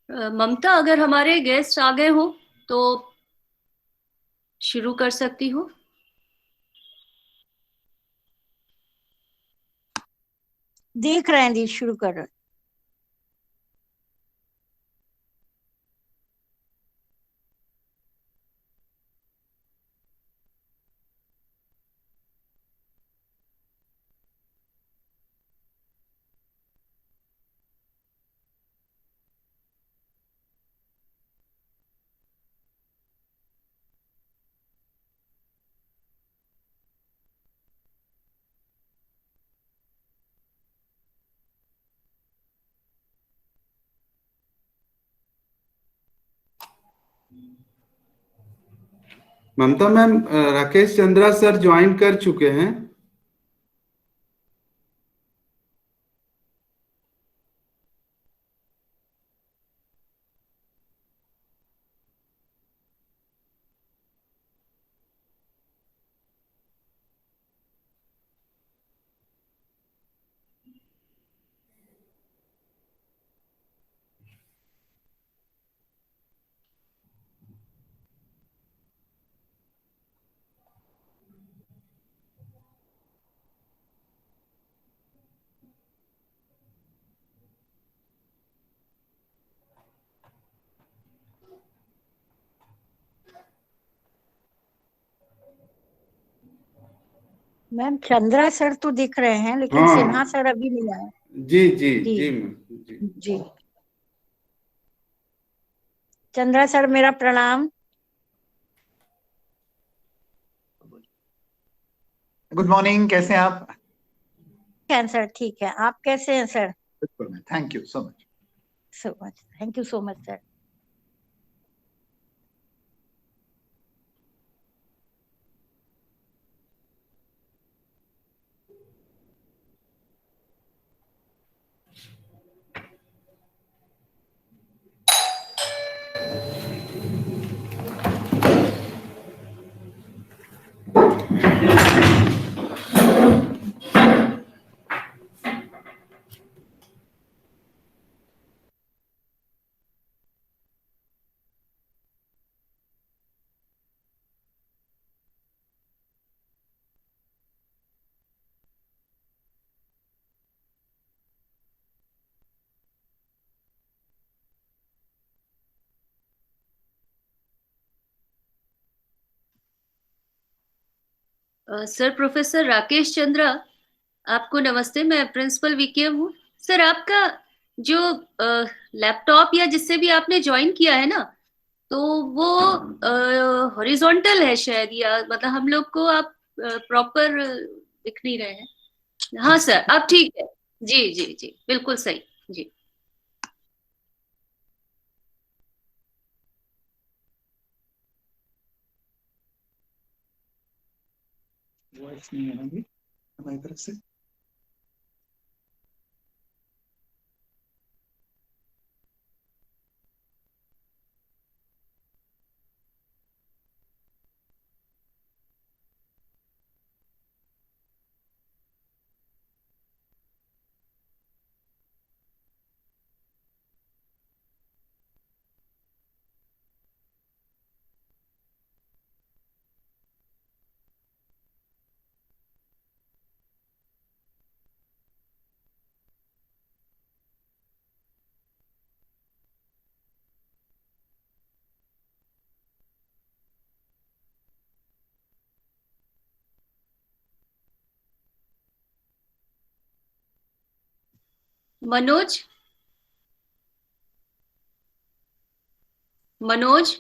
ममता, अगर हमारे गेस्ट आ गए हो तो शुरू कर सकती हो। देख रहे हैं दी, शुरू कर रहे हैं। Mamta ma'am, Rakesh Chandra sir join कर चुके हैं। मैम चंद्रा सर तो दिख रहे हैं, लेकिन सिन्हा हाँ सर अभी नहीं आए। जी जी जी जी मैम जी। जी। चंद्रा सर, मेरा प्रणाम। गुड मॉर्निंग, कैसे हैं आप? सर ठीक है, आप कैसे हैं सर? बिल्कुल, thank you so much. So much, thank you so much sir. Sir, professor Rakesh Chandra, आपको नमस्ते। मैं प्रिंसिपल वीकेएम हूँ। सर, आपका जो लैपटॉप या जिससे भी आपने ज्वाइन किया है ना, तो वो हॉरिजॉन्टल है शायद, या मतलब हम लोग को आप प्रॉपर दिख नहीं रहे हैं। हाँ सर, अब ठीक है। जी जी जी, बिल्कुल सही। जी। वॉइस नहीं है ना अभी हमारी तरफ से। मनोज, मनोज।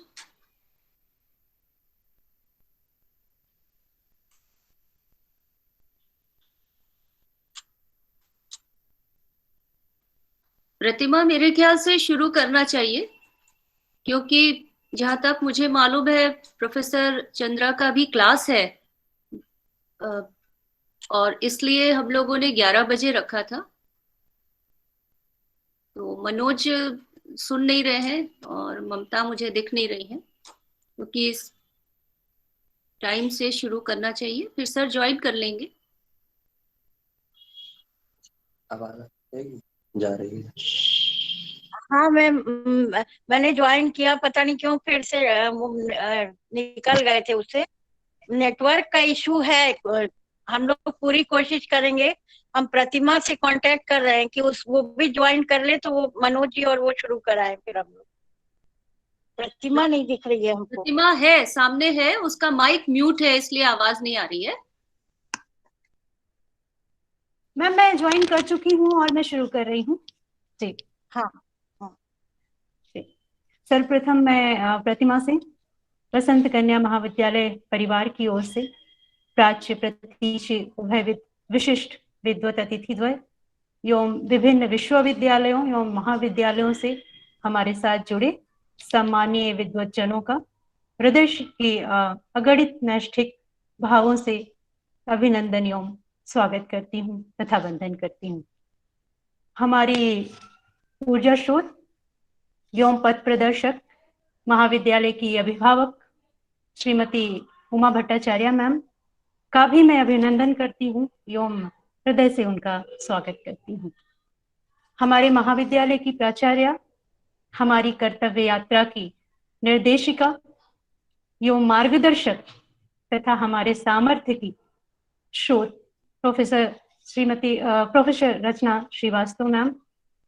प्रतिमा, मेरे ख्याल से शुरू करना चाहिए, क्योंकि जहां तक मुझे मालूम है प्रोफेसर चंद्रा का भी क्लास है। अ, और इसलिए हम लोगों ने 11 बजे रखा था। तो मनोज सुन नहीं रहे हैं और ममता मुझे दिख नहीं रही है, क्योंकि इस टाइम से शुरू करना चाहिए, फिर सर ज्वाइन कर लेंगे। आवाज आ रही है? जा रही है। हाँ मैम, मैंने ज्वाइन किया, पता नहीं क्यों फिर से निकल गए थे उससे। नेटवर्क का इशू है। हम लोग पूरी कोशिश करेंगे। हम प्रतिमा से कांटेक्ट कर रहे हैं कि वो भी ज्वाइन कर ले, तो वो मनोज जी और वो शुरू कराएं फिर हम लोग। प्रतिमा नहीं दिख रही है हमको। प्रतिमा है, सामने है, उसका माइक म्यूट है इसलिए आवाज नहीं आ रही है। मैम मैं ज्वाइन कर चुकी हूँ और मैं शुरू कर रही हूँ जी। हाँ। सर्वप्रथम मैं प्रतिमा से वसंत कन्या महाविद्यालय परिवार की ओर से प्राच्य प्रतीचि उभय विशिष्ट विद्वत अतिथिद्वय एवं विभिन्न विश्वविद्यालयों एवं महाविद्यालयों से हमारे साथ जुड़े सम्मानीय विद्वतजनों का हृदय की अगणित नैष्ठिक भावों से अभिनंदन एवं स्वागत करती हूँ तथा वंदन करती हूँ। हमारी ऊर्जा स्रोत एवं पथ प्रदर्शक महाविद्यालय की अभिभावक श्रीमती उमा भट्टाचार्य मैम का भी मैं अभिनंदन करती हूँ एवं हृदय से उनका स्वागत करती हूँ। हमारे महाविद्यालय की प्राचार्य, हमारी कर्तव्य यात्रा की निर्देशिका एवं मार्गदर्शक तथा हमारे सामर्थ्य की स्रोत प्रोफेसर रचना श्रीवास्तव मैम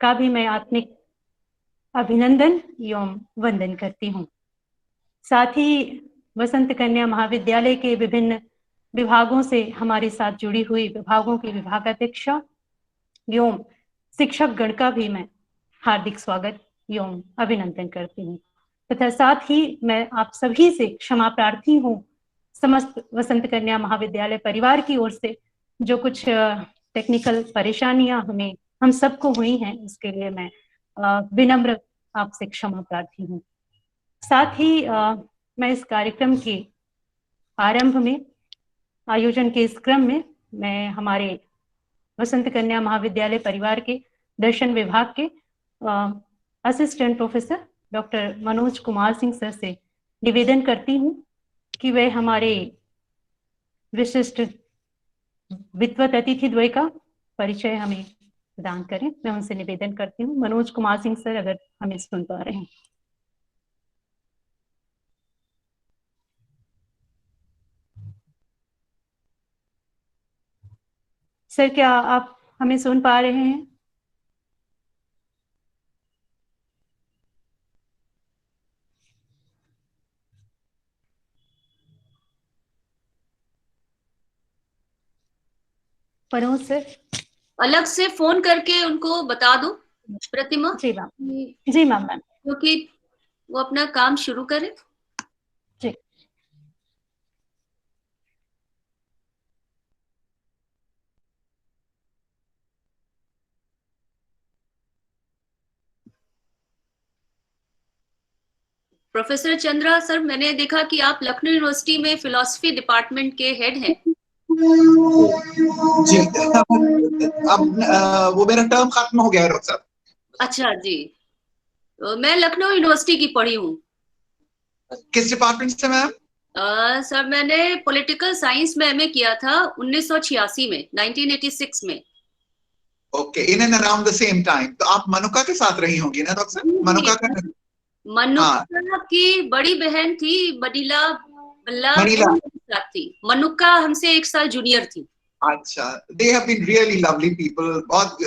का भी मैं आत्मिक अभिनंदन एवं वंदन करती हूँ। साथ ही वसंत कन्या महाविद्यालय के विभिन्न विभागों से हमारे साथ जुड़ी हुई विभागों की विभागाध्यक्षा एवं शिक्षक गण का भी मैं हार्दिक स्वागत एवं अभिनंदन करती हूँ तथा साथ ही मैं आप सभी से क्षमा प्रार्थी हूँ, समस्त वसंत कन्या महाविद्यालय परिवार की ओर से जो कुछ टेक्निकल परेशानियां हम सबको हुई हैं, उसके लिए मैं विनम्र आपसे क्षमा प्रार्थी हूँ। साथ ही मैं इस कार्यक्रम के आरंभ में, आयोजन के इस क्रम में, मैं हमारे वसंत कन्या महाविद्यालय परिवार के दर्शन विभाग के assistant professor doctor Manoj Kumar Singh sir से निवेदन करती हूँ कि वे हमारे विशिष्ट विद्वत अतिथि द्वय का परिचय हमें प्रदान करें। मैं उनसे निवेदन करती हूँ। मनोज कुमार सिंह सर, अगर हमें सुन पा रहे हैं। सर, क्या आप हमें सुन पा रहे हैं? मनोज सर, अलग से फोन करके उनको बता दो प्रतिमा। जी मैम, जी मैम, क्योंकि वो अपना काम शुरू करें। जी। प्रोफेसर चंद्रा सर, मैंने देखा कि आप लखनऊ यूनिवर्सिटी में फिलॉसफी डिपार्टमेंट के हेड हैं। जी, अब वो मेरा टर्म खत्म हो गया है डॉक्टर साहब। अच्छा जी, तो मैं लखनऊ यूनिवर्सिटी की पढ़ी हूँ। किस डिपार्टमेंट से मैम? सर मैंने पॉलिटिकल साइंस में एमए किया था 1986 में, 1986 में। Okay, in and around the same time. तो आप मनुका के साथ रही होंगी ना डॉक्टर साहब? मनुका मनुका की बड़ी बहन थी मनीला थी। मनुका हमसे 1 साल जूनियर थी। अच्छा, they have been really lovely people, बहुत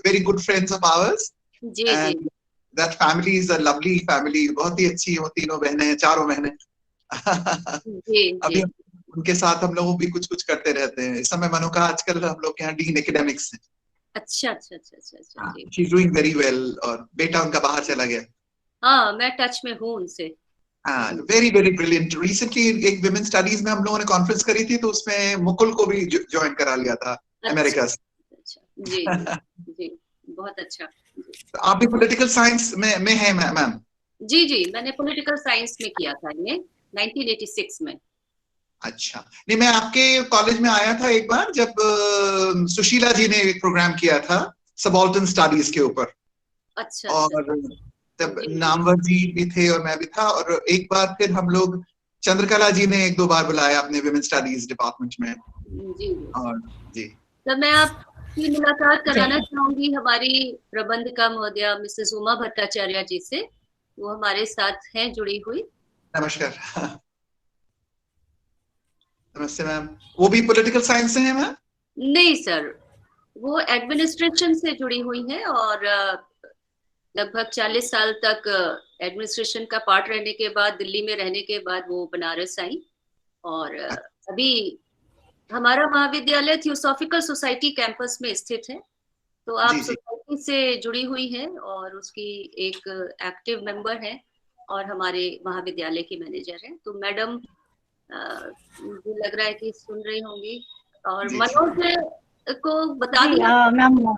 very good friends of ours. Ji ji. That family is a lovely family, बहुत ही अच्छी हो, तीनों बहनें, चारों बहनें। जी अभी उनके साथ हम लोग भी कुछ करते रहते हैं। इस समय मनुका आजकल हम लोग के यहाँ डीन एकेडमिक्स है। अच्छा अच्छा अच्छा अच्छा अच्छा। She's doing very well, और बेटा उनका बाहर चला गया। हाँ, मैं टच में हूँ उनसे। Very very brilliant. रिसेंटली एक विमेन स्टडीज में हम लोगों ने कॉन्फ्रेंस करी थी, तो उसमें मुकुल को भी ज्वाइन करा लिया था अमेरिका से। अच्छा जी जी, बहुत अच्छा। तो आप भी पॉलिटिकल साइंस में हैं मैम? जी जी, मैंने पॉलिटिकल साइंस में किया था ये 1986 में। अच्छा, नहीं मैं आपके कॉलेज में आया था एक बार, जब सुशीला जी ने एक प्रोग्राम किया था सबाल्टर्न स्टडीज के ऊपर। अच्छा। और तब नामवर जी भी थे और मैं भी था, और एक बार फिर हम लोग चंद्रकला जी ने 1-2 बार बुलाया अपने विमेन स्टडीज डिपार्टमेंट में। जी और जी, तो मैं की मुलाकात कराना चाहूंगी हमारी प्रबंधिका महोदया मिसेस उमा भट्टाचार्य जी से। वो हमारे साथ हैं जुड़ी हुई। नमस्कार। नमस्ते मैम। वो भी पॉलिटिकल साइंस से हैं मैम? नहीं सर, वो एडमिनिस्ट्रेशन से जुड़ी हुई है और लगभग 40 साल तक एडमिनिस्ट्रेशन का पार्ट रहने के बाद, दिल्ली में रहने के बाद वो बनारस आई। और अभी हमारा महाविद्यालय थियोसॉफिकल सोसाइटी कैंपस में स्थित है, तो आप जी जी। सोसाइटी से जुड़ी हुई हैं और उसकी एक एक्टिव मेंबर है और हमारे महाविद्यालय की मैनेजर है। तो मैडम मुझे लग रहा है कि सुन रही होंगी। और जी, मनोज को बता जी दिया। मैम,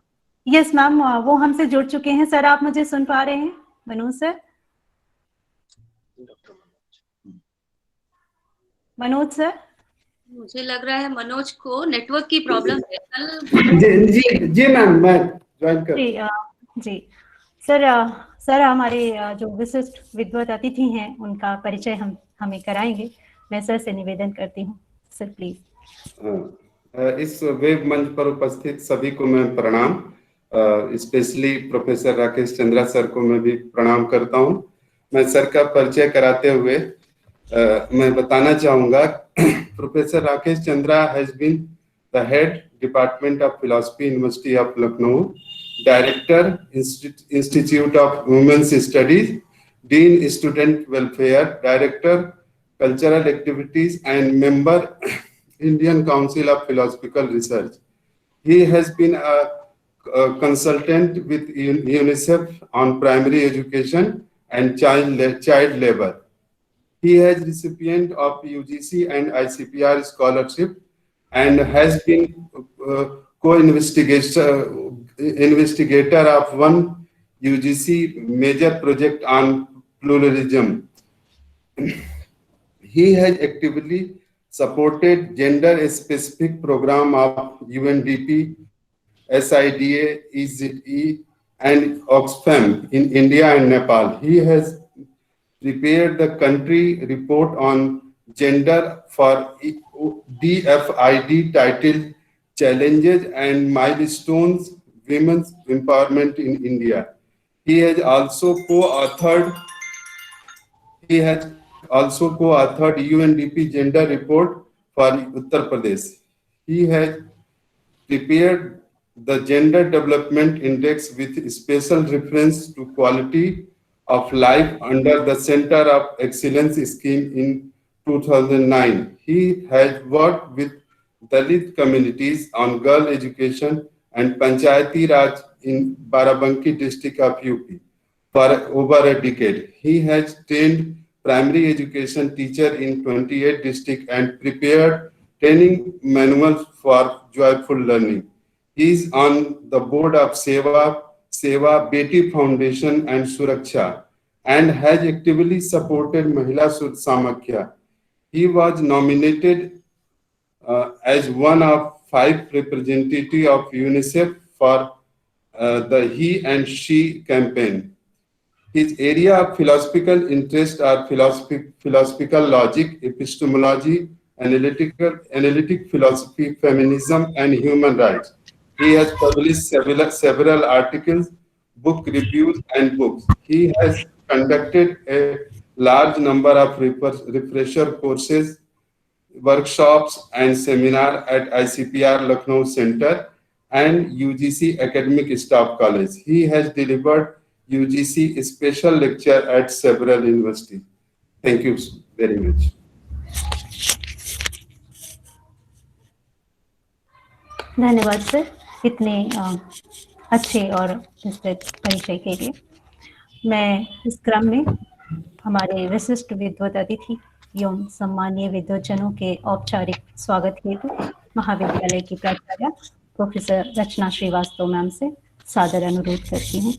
यस मैम, वो हमसे जुड़ चुके हैं। सर आप मुझे सुन पा रहे हैं? Manoj sir, Manoj sir. मुझे लग रहा है मनोज को नेटवर्क की प्रॉब्लम है। कल जी जी जी मैम, मैं ज्वाइन कर। जी जी सर, सर हमारे जो विशिष्ट विद्वत अतिथि हैं उनका परिचय हमें कराएंगे। मैं सर से निवेदन करती हूँ, सर प्लीज। इस वेब मंच पर उपस्थित सभी को मैं प्रणाम। Specially professor Rakesh Chandra sir को मैं भी प्रणाम करता हूं। मैं सर का परिचय कराते हुए मैं बताना चाहूंगा, professor Rakesh Chandra has been the head department of philosophy, university of Lucknow, director institute of women's studies, dean student welfare, director cultural activities and member Indian Council of Philosophical Research. He has been a consultant with UNICEF on primary education and child labor. He is recipient of UGC and ICPR scholarship and has been investigator of one UGC major project on pluralism. He has actively supported gender-specific program of UNDP, SIDA, EZE, and Oxfam in India and Nepal. He has prepared the country report on gender for DFID titled Challenges and Milestones Women's Empowerment in India. He has also co-authored UNDP Gender Report for Uttar Pradesh. He has prepared the Gender Development Index with special reference to quality of life under the Center of Excellence scheme in 2009. He has worked with Dalit communities on girl education and Panchayati Raj in Barabanki district of UP for over a decade. He has trained primary education teacher in 28 districts and prepared training manuals for joyful learning. He is on the board of Seva Beti Foundation and Suraksha and has actively supported Mahila Samakhya. He was nominated as one of 5 representatives of UNICEF for the He and She campaign. His area of philosophical interest are philosophical logic, epistemology, analytic philosophy, feminism, and human rights. He has published several articles, book reviews, and books. He has conducted a large number of refresher courses, workshops, and seminars at ICPR Lucknow Center and UGC Academic Staff College. He has delivered UGC special lecture at several universities. Thank you very much. धन्यवाद sir इतने अच्छे और विस्तृत परिचय के लिए। मैं इस क्रम में हमारे विशिष्ट विद्वत अतिथि एवं सम्मानीय विद्वजनों के औपचारिक स्वागत हेतु महाविद्यालय की प्राचार्य प्रोफेसर रचना श्रीवास्तव मैम से सादर अनुरोध करती हूँ।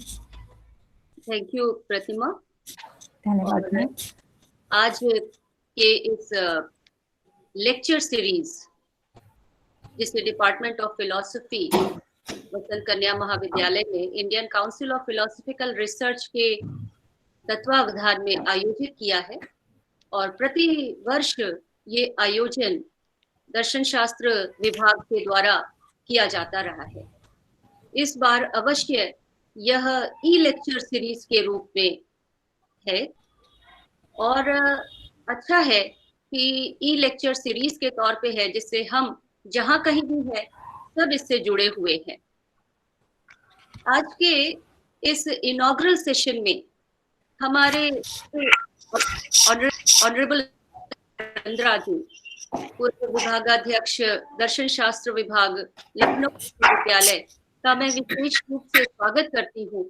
थैंक यू प्रतिमा। धन्यवाद मैम। आज के इस लेक्चर सीरीज जिसे डिपार्टमेंट ऑफ फिलॉसफी वसंत कन्या महाविद्यालय ने Indian council of philosophical research के तत्वावधान में आयोजित किया है और प्रति वर्ष ये आयोजन दर्शन शास्त्र विभाग के द्वारा किया जाता रहा है। इस बार अवश्य यह ई लेक्चर सीरीज के रूप में है, और अच्छा है कि ई लेक्चर सीरीज के तौर पे है, जिससे हम जहां कहीं भी है सब इससे जुड़े हुए हैं। आज के इस इनॉग्रल सेशन में हमारे ऑनरेबल चंद्रा जी, पूर्व विभागाध्यक्ष दर्शन शास्त्र विभाग, लखनऊ विश्वविद्यालय का मैं विशेष रूप से स्वागत करती हूँ।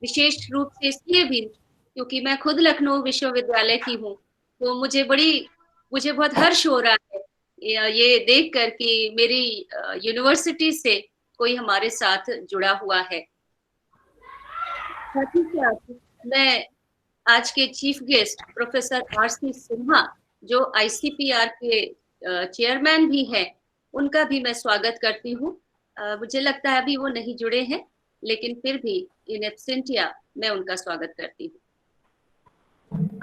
विशेष रूप से इसलिए भी क्योंकि मैं खुद लखनऊ विश्वविद्यालय की हूँ, तो मुझे बहुत हर्ष हो रहा है ये देख कर कि मेरी यूनिवर्सिटी से कोई हमारे साथ जुड़ा हुआ है। साथ ही साथ मैं आज के chief guest professor RC. Sinha, जो आईसीपीआर के चेयरमैन भी हैं, उनका भी मैं स्वागत करती हूँ। मुझे लगता है अभी वो नहीं जुड़े हैं, लेकिन फिर भी इन एब्सेंटिया मैं उनका स्वागत करती हूँ।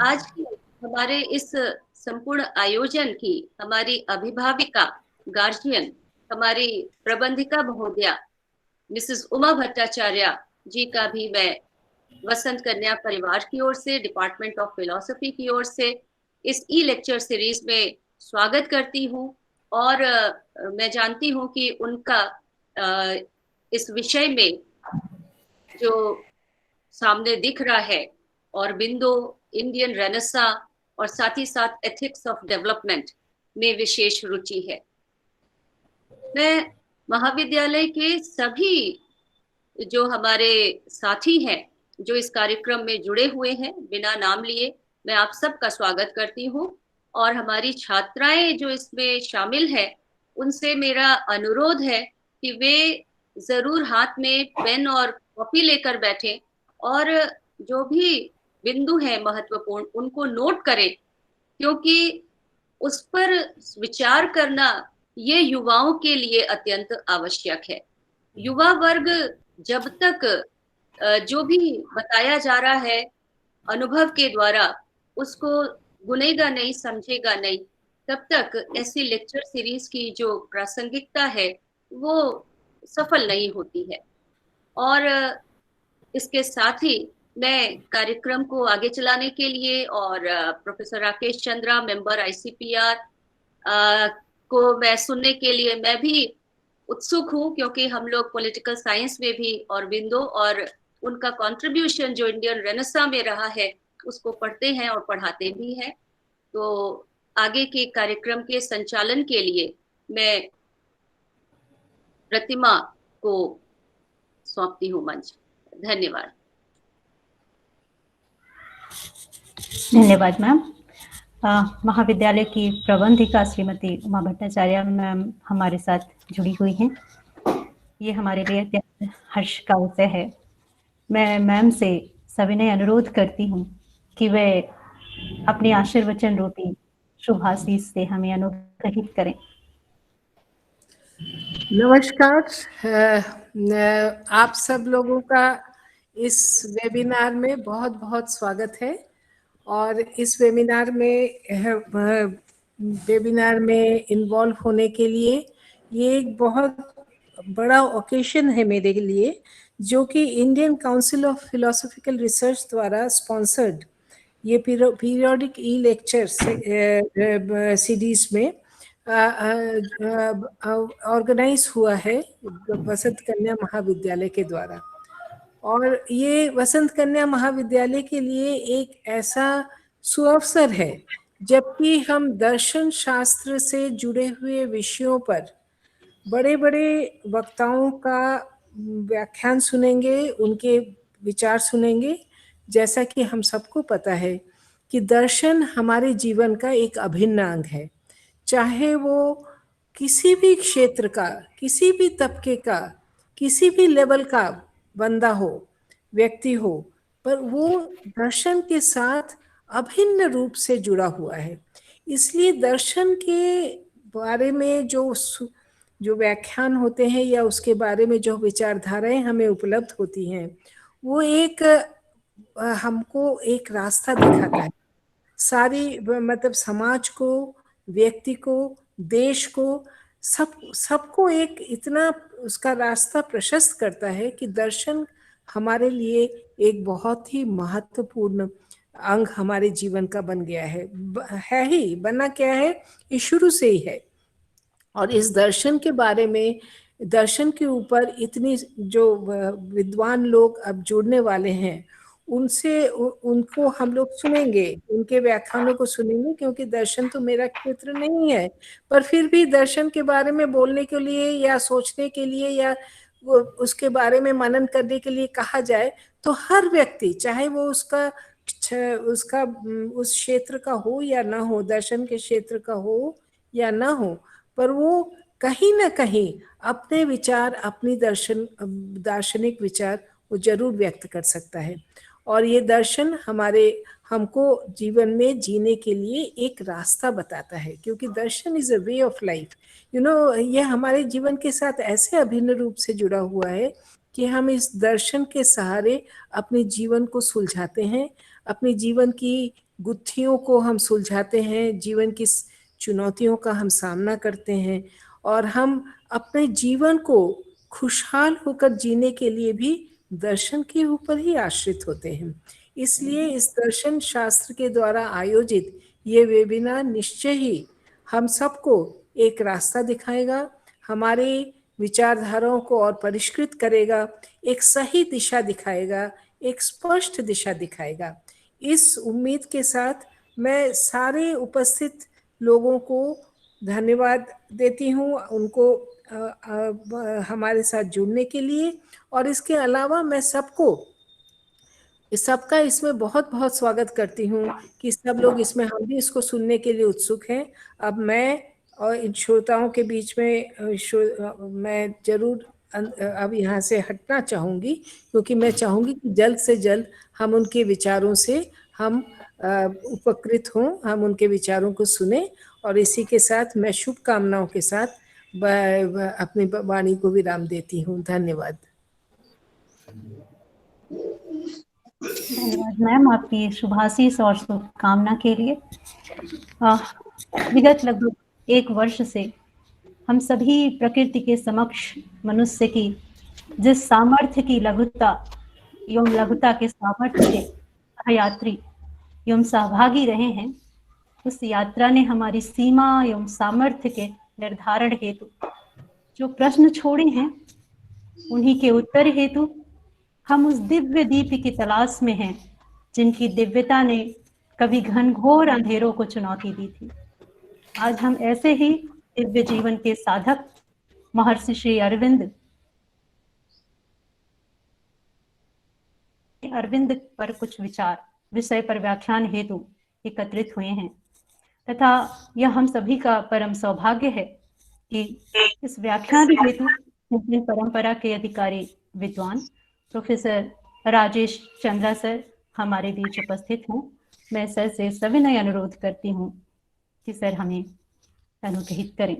आज के हमारे इस संपूर्ण आयोजन की हमारी अभिभाविका, गार्जियन, हमारी प्रबंधिका महोदया मिसेस उमा भट्टाचार्य जी का भी मैं वसंत कन्या परिवार की ओर से, डिपार्टमेंट ऑफ फिलोसफी की ओर से इस ई लेक्चर सीरीज में स्वागत करती हूँ। और मैं जानती हूँ कि उनका इस विषय में जो सामने दिख रहा है, और बिंदु इंडियन रेनेसा और साथ ही साथ एथिक्स ऑफ डेवलपमेंट में विशेष रुचि है। मैं महाविद्यालय के सभी जो हमारे साथी हैं जो इस कार्यक्रम में जुड़े हुए हैं, बिना नाम लिए मैं आप सबका स्वागत करती हूँ। और हमारी छात्राएं जो इसमें शामिल हैं, उनसे मेरा अनुरोध है कि वे जरूर हाथ में पेन और कॉपी लेकर बैठें और जो भी बिंदु है महत्वपूर्ण उनको नोट करें, क्योंकि उस पर विचार करना ये युवाओं के लिए अत्यंत आवश्यक है। युवा वर्ग जब तक जो भी बताया जा रहा है अनुभव के द्वारा उसको गुनेगा नहीं, समझेगा नहीं, तब तक ऐसी लेक्चर सीरीज की जो प्रासंगिकता है वो सफल नहीं होती है। और इसके साथ ही मैं कार्यक्रम को आगे चलाने के लिए और professor Rakesh Chandra, member ICPR को मैं सुनने के लिए मैं भी उत्सुक हूँ, क्योंकि हम लोग पॉलिटिकल साइंस में भी और बिंदु और उनका कंट्रीब्यूशन जो इंडियन रेनेसा में रहा है उसको पढ़ते हैं और पढ़ाते भी हैं। तो आगे के कार्यक्रम के संचालन के लिए मैं प्रतिमा को सौंपती हूँ मंच। धन्यवाद। धन्यवाद मैम। महाविद्यालय की प्रबंधिका श्रीमती उमा भट्टाचार्य मैम हमारे साथ जुड़ी हुई हैं। ये हमारे लिए अत्यंत हर्ष का विषय है। मैं मैम से सविनय अनुरोध करती हूँ कि वे अपनी आशीर्वचन रूपी शुभाशीष से हमें अनुग्रहित करें। नमस्कार, आप सब लोगों का इस वेबिनार में बहुत बहुत स्वागत है। और इस वेबिनार में इन्वॉल्व होने के लिए ये एक बहुत बड़ा ओकेशन है मेरे लिए, जो कि Indian council of philosophical research द्वारा स्पॉन्सर्ड ये पीरियोडिक ई लेक्चर सीरीज में ऑर्गेनाइज हुआ है वसंत कन्या महाविद्यालय के द्वारा। और ये वसंत कन्या महाविद्यालय के लिए एक ऐसा सुअवसर है जबकि हम दर्शन शास्त्र से जुड़े हुए विषयों पर बड़े बड़े वक्ताओं का व्याख्यान सुनेंगे, उनके विचार सुनेंगे। जैसा कि हम सबको पता है कि दर्शन हमारे जीवन का एक अभिन्न अंग है, चाहे वो किसी भी क्षेत्र का, किसी भी तबके का, किसी भी लेवल का बंदा हो, व्यक्ति हो, पर वो दर्शन के साथ अभिन्न रूप से जुड़ा हुआ है। इसलिए दर्शन के बारे में जो व्याख्यान होते हैं या उसके बारे में जो विचारधाराएं हमें उपलब्ध होती हैं, वो हमको एक रास्ता दिखाता है सारी, मतलब समाज को, व्यक्ति को, देश को सबको एक इतना उसका रास्ता प्रशस्त करता है कि दर्शन हमारे लिए एक बहुत ही महत्वपूर्ण अंग हमारे जीवन का बन गया है ही, बना क्या है, ये शुरू से ही है। और इस दर्शन के बारे में, दर्शन के ऊपर इतनी जो विद्वान लोग अब जुड़ने वाले हैं, उनसे उनको हम लोग सुनेंगे, उनके व्याख्यानों को सुनेंगे, क्योंकि दर्शन तो मेरा क्षेत्र नहीं है, पर फिर भी दर्शन के बारे में बोलने के लिए या सोचने के लिए या उसके बारे में मनन करने के लिए कहा जाए, तो हर व्यक्ति, चाहे वो उसका उस क्षेत्र का हो या ना हो, दर्शन के क्षेत्र का हो या ना हो, पर वो कहीं ना कहीं अपने विचार, अपनी दार्शनिक विचार वो जरूर व्यक्त कर सकता है। और ये दर्शन हमको जीवन में जीने के लिए एक रास्ता बताता है, क्योंकि darshan is a way of life. ये हमारे जीवन के साथ ऐसे अभिन्न रूप से जुड़ा हुआ है कि हम इस दर्शन के सहारे अपने जीवन को सुलझाते हैं, अपने जीवन की गुत्थियों को हम सुलझाते हैं, जीवन की चुनौतियों का हम सामना करते हैं, और हम अपने जीवन को खुशहाल होकर जीने के लिए भी दर्शन के ऊपर ही आश्रित होते हैं। इसलिए इस दर्शन शास्त्र के द्वारा आयोजित ये वेबिनार निश्चय ही हम सबको एक रास्ता दिखाएगा, हमारे विचारधाराओं को और परिष्कृत करेगा, एक सही दिशा दिखाएगा, एक स्पष्ट दिशा दिखाएगा। इस उम्मीद के साथ मैं सारे उपस्थित लोगों को धन्यवाद देती हूँ, उनको हमारे साथ जुड़ने के लिए। और इसके अलावा मैं सबका इसमें बहुत बहुत स्वागत करती हूँ कि सब लोग इसमें, हम भी इसको सुनने के लिए उत्सुक हैं। अब मैं और इन श्रोताओं के बीच में मैं जरूर अब यहाँ से हटना चाहूँगी, क्योंकि मैं चाहूँगी कि जल्द से जल्द हम उनके विचारों से हम उपकृत हों, हम उनके विचारों को सुने। और इसी के साथ मैं शुभकामनाओं के साथ अपनी वाणी को विराम देती हूँ। धन्यवाद। धन्यवाद मैम आपकी शुभाशीष और शुभकामना के लिए। विगत लगभग 1 वर्ष से हम सभी प्रकृति के समक्ष मनुष्य की जिस सामर्थ्य की लघुता एवं लघुता के सामर्थ्य के सहयात्री एवं सहभागी रहे हैं, उस यात्रा ने हमारी सीमा एवं सामर्थ्य के निर्धारण हेतु जो प्रश्न छोड़े हैं, उन्हीं के उत्तर हेतु हम उस दिव्य दीप की तलाश में हैं, जिनकी दिव्यता ने कभी घनघोर अंधेरों को चुनौती दी थी। आज हम ऐसे ही दिव्य जीवन के साधक महर्षि श्री अरविंद पर कुछ विषय पर व्याख्यान हेतु एकत्रित हुए हैं, तथा यह हम सभी का परम सौभाग्य है कि इस व्याख्यान हेतु मुस्लिम परंपरा के अधिकारी विद्वान प्रोफेसर राजेश चंद्रा सर हमारे बीच उपस्थित हैं। मैं सर से सविनय अनुरोध करती हूँ कि सर हमें अनुग्रहित करें।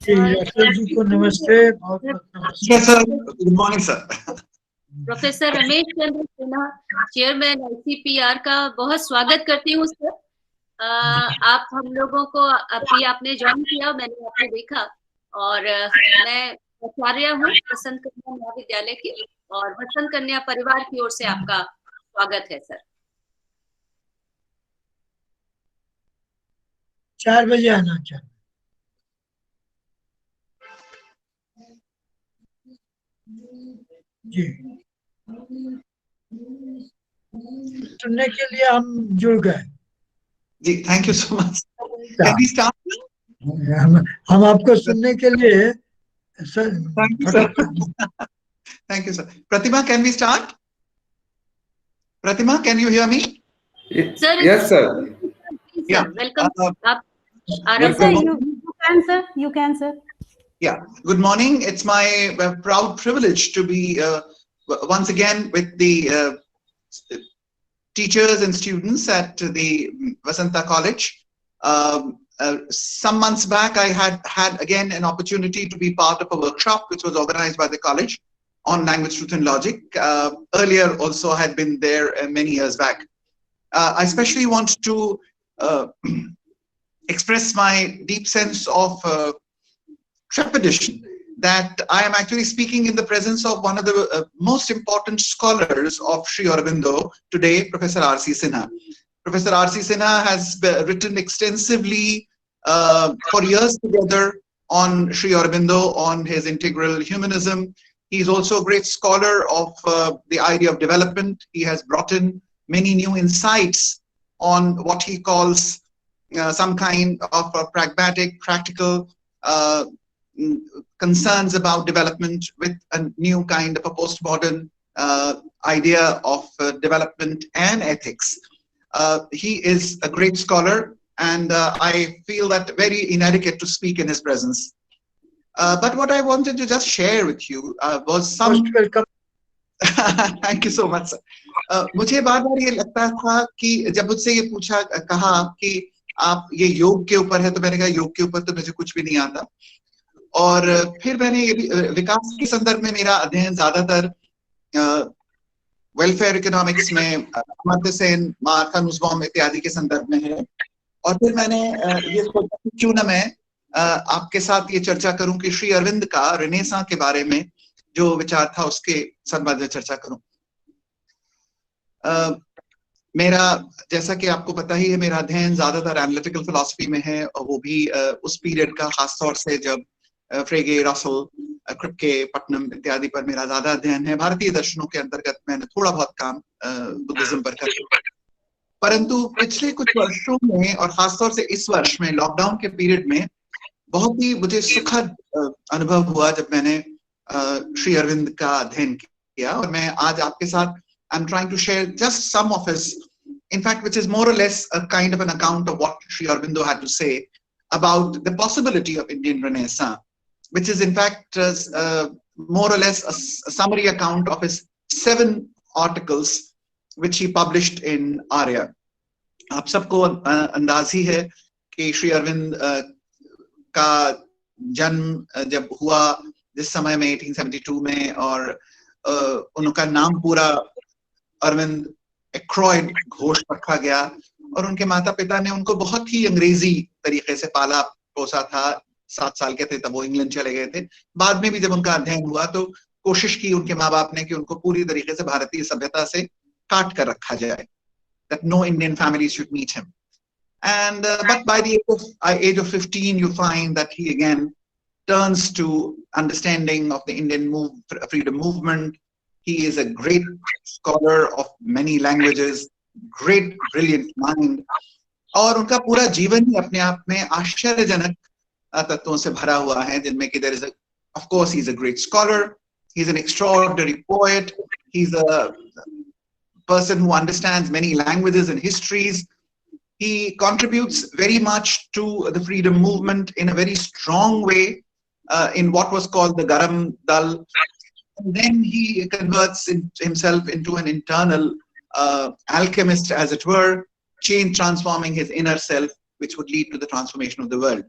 जी को नमस्ते। Good morning sir. Professor Ramesh Chandra Sinha, chairman ICPR का बहुत स्वागत करती हूँ सर। आप हम लोगों को अभी आपने ज्वाइन किया, मैंने आपको देखा, और मैं आचार्य हूँ वसंत कन्या महाविद्यालय की, और वसंत कन्या परिवार की ओर से आपका स्वागत है सर। 4 बजे आना चाहिए। जी, सुनने के लिए हम जुड़ गए। जी, thank you so much. Can we start? हम आपको सुनने के लिए sir. Thank you sir. Pratima, can we start? Pratima, can you hear me? Sir, Yes, sir. Welcome. आप you can sir. Yeah, good morning. It's my proud privilege to be once again with the teachers and students at the Vasanta College. Some months back, I had again an opportunity to be part of a workshop which was organized by the college on language, truth and logic. Earlier also I had been there many years back. I especially want to express my deep sense of trepidation that I am actually speaking in the presence of one of the most important scholars of Sri Aurobindo today, Professor R.C. Sinha. Professor R.C. Sinha has written extensively for years together on Sri Aurobindo, on his integral humanism. He's also a great scholar of the idea of development. He has brought in many new insights on what he calls some kind of pragmatic, practical concerns about development with a new kind of a postmodern idea of development and ethics. He is a great scholar, and I feel that very inadequate to speak in his presence. But what I wanted to just share with you was some... Most welcome. Thank you so much, sir. मुझे बार बार ये लगता था कि जब मुझसे ये कहा कि आप ये योग के ऊपर है, तो मैंने कहा योग के ऊपर तो मुझे कुछ भी नहीं आता। और फिर मैंने ये विकास के संदर्भ में मेरा अध्ययन ज्यादातर वेलफेयर इकोनॉमिक्स में, अमर्त्य सेन, मार्था नुसबाउम इत्यादि के संदर्भ में है। और फिर मैंने ये सोचा कि क्यों ना मैं आपके साथ ये चर्चा करूं कि श्री अरविंद का रेनेसां के बारे में जो विचार था उसके संबंध में चर्चा करूं। मेरा, जैसा कि आपको पता ही है, मेरा अध्ययन ज्यादातर एनालिटिकल फिलॉसफी में है, और वो भी उस पीरियड का, खासतौर से जब फ्रेगे, रसल, क्रिप्के, पटनम इत्यादि पर मेरा ज्यादा अध्ययन है। भारतीय दर्शनों के अंतर्गत मैंने थोड़ा बहुत काम बुद्धिज्म पर किया, परंतु पिछले कुछ वर्षों में और खासतौर से इस वर्ष में, लॉकडाउन के पीरियड में, बहुत ही मुझे सुखद अनुभव हुआ जब मैंने श्री अरविंद का अध्ययन किया। और मैं आज आपके साथ I'm trying to share just some of his, in fact, which is more or less a kind of an account of what Sri Aurobindo had to say about the possibility of Indian Renaissance, which is in fact more or less a summary account of his 7 articles which he published in Arya. आप सबको अंदाज ही है कि श्री अरविंद का जन्म जब हुआ जिस समय में 1872 में, और उनका नाम पूरा अरविंद एक्रॉयड घोष रखा गया, और उनके माता पिता ने उनको बहुत ही अंग्रेजी तरीके से पाला पोसा था। 7 साल के थे तब वो इंग्लैंड चले गए थे। बाद में भी जब उनका अध्ययन हुआ तो कोशिश की उनके माँ बाप ने कि उनको पूरी तरीके से भारतीय सभ्यता से काट कर रखा जाए, that no Indian family should meet him. And but by the age of 15, you find that he again turns to understanding of the Indian freedom movement. He is a great scholar of many languages, great brilliant mind, और उनका पूरा जीवन ही अपने आप में आश्चर्यजनक तत्वों से भरा हुआ है, जिनमें कि there is a, of course, he's a great scholar, he's an extraordinary poet, he's a person who understands many languages and histories. He contributes very much to the freedom movement in a very strong way in what was called the Garam Dal. And then he converts himself into an internal alchemist, as it were, transforming his inner self, which would lead to the transformation of the world.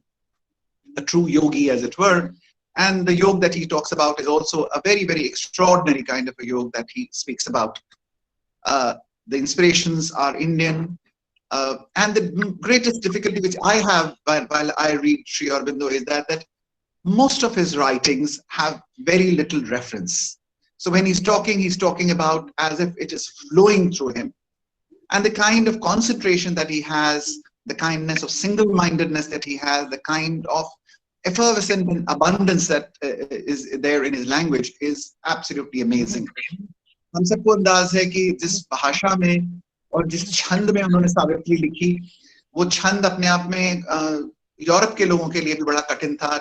A true yogi, as it were. And the yoga that he talks about is also a very, very extraordinary kind of a yoga that he speaks about. The inspirations are Indian. And the greatest difficulty which I have while I read Sri Aurobindo is that most of his writings have very little reference. So when he's talking about as if it is flowing through him. And the kind of concentration that he has, the kindness of single-mindedness that he has, the kind of effervescent abundance that is there in his language is absolutely amazing. हम सबको अंदाज है कि जिस भाषा में और जिस छंद में उन्होंने सावित्री लिखी, वो छंद अपने आप में यूरोप के लोगों के लिए भी बड़ा कठिन था।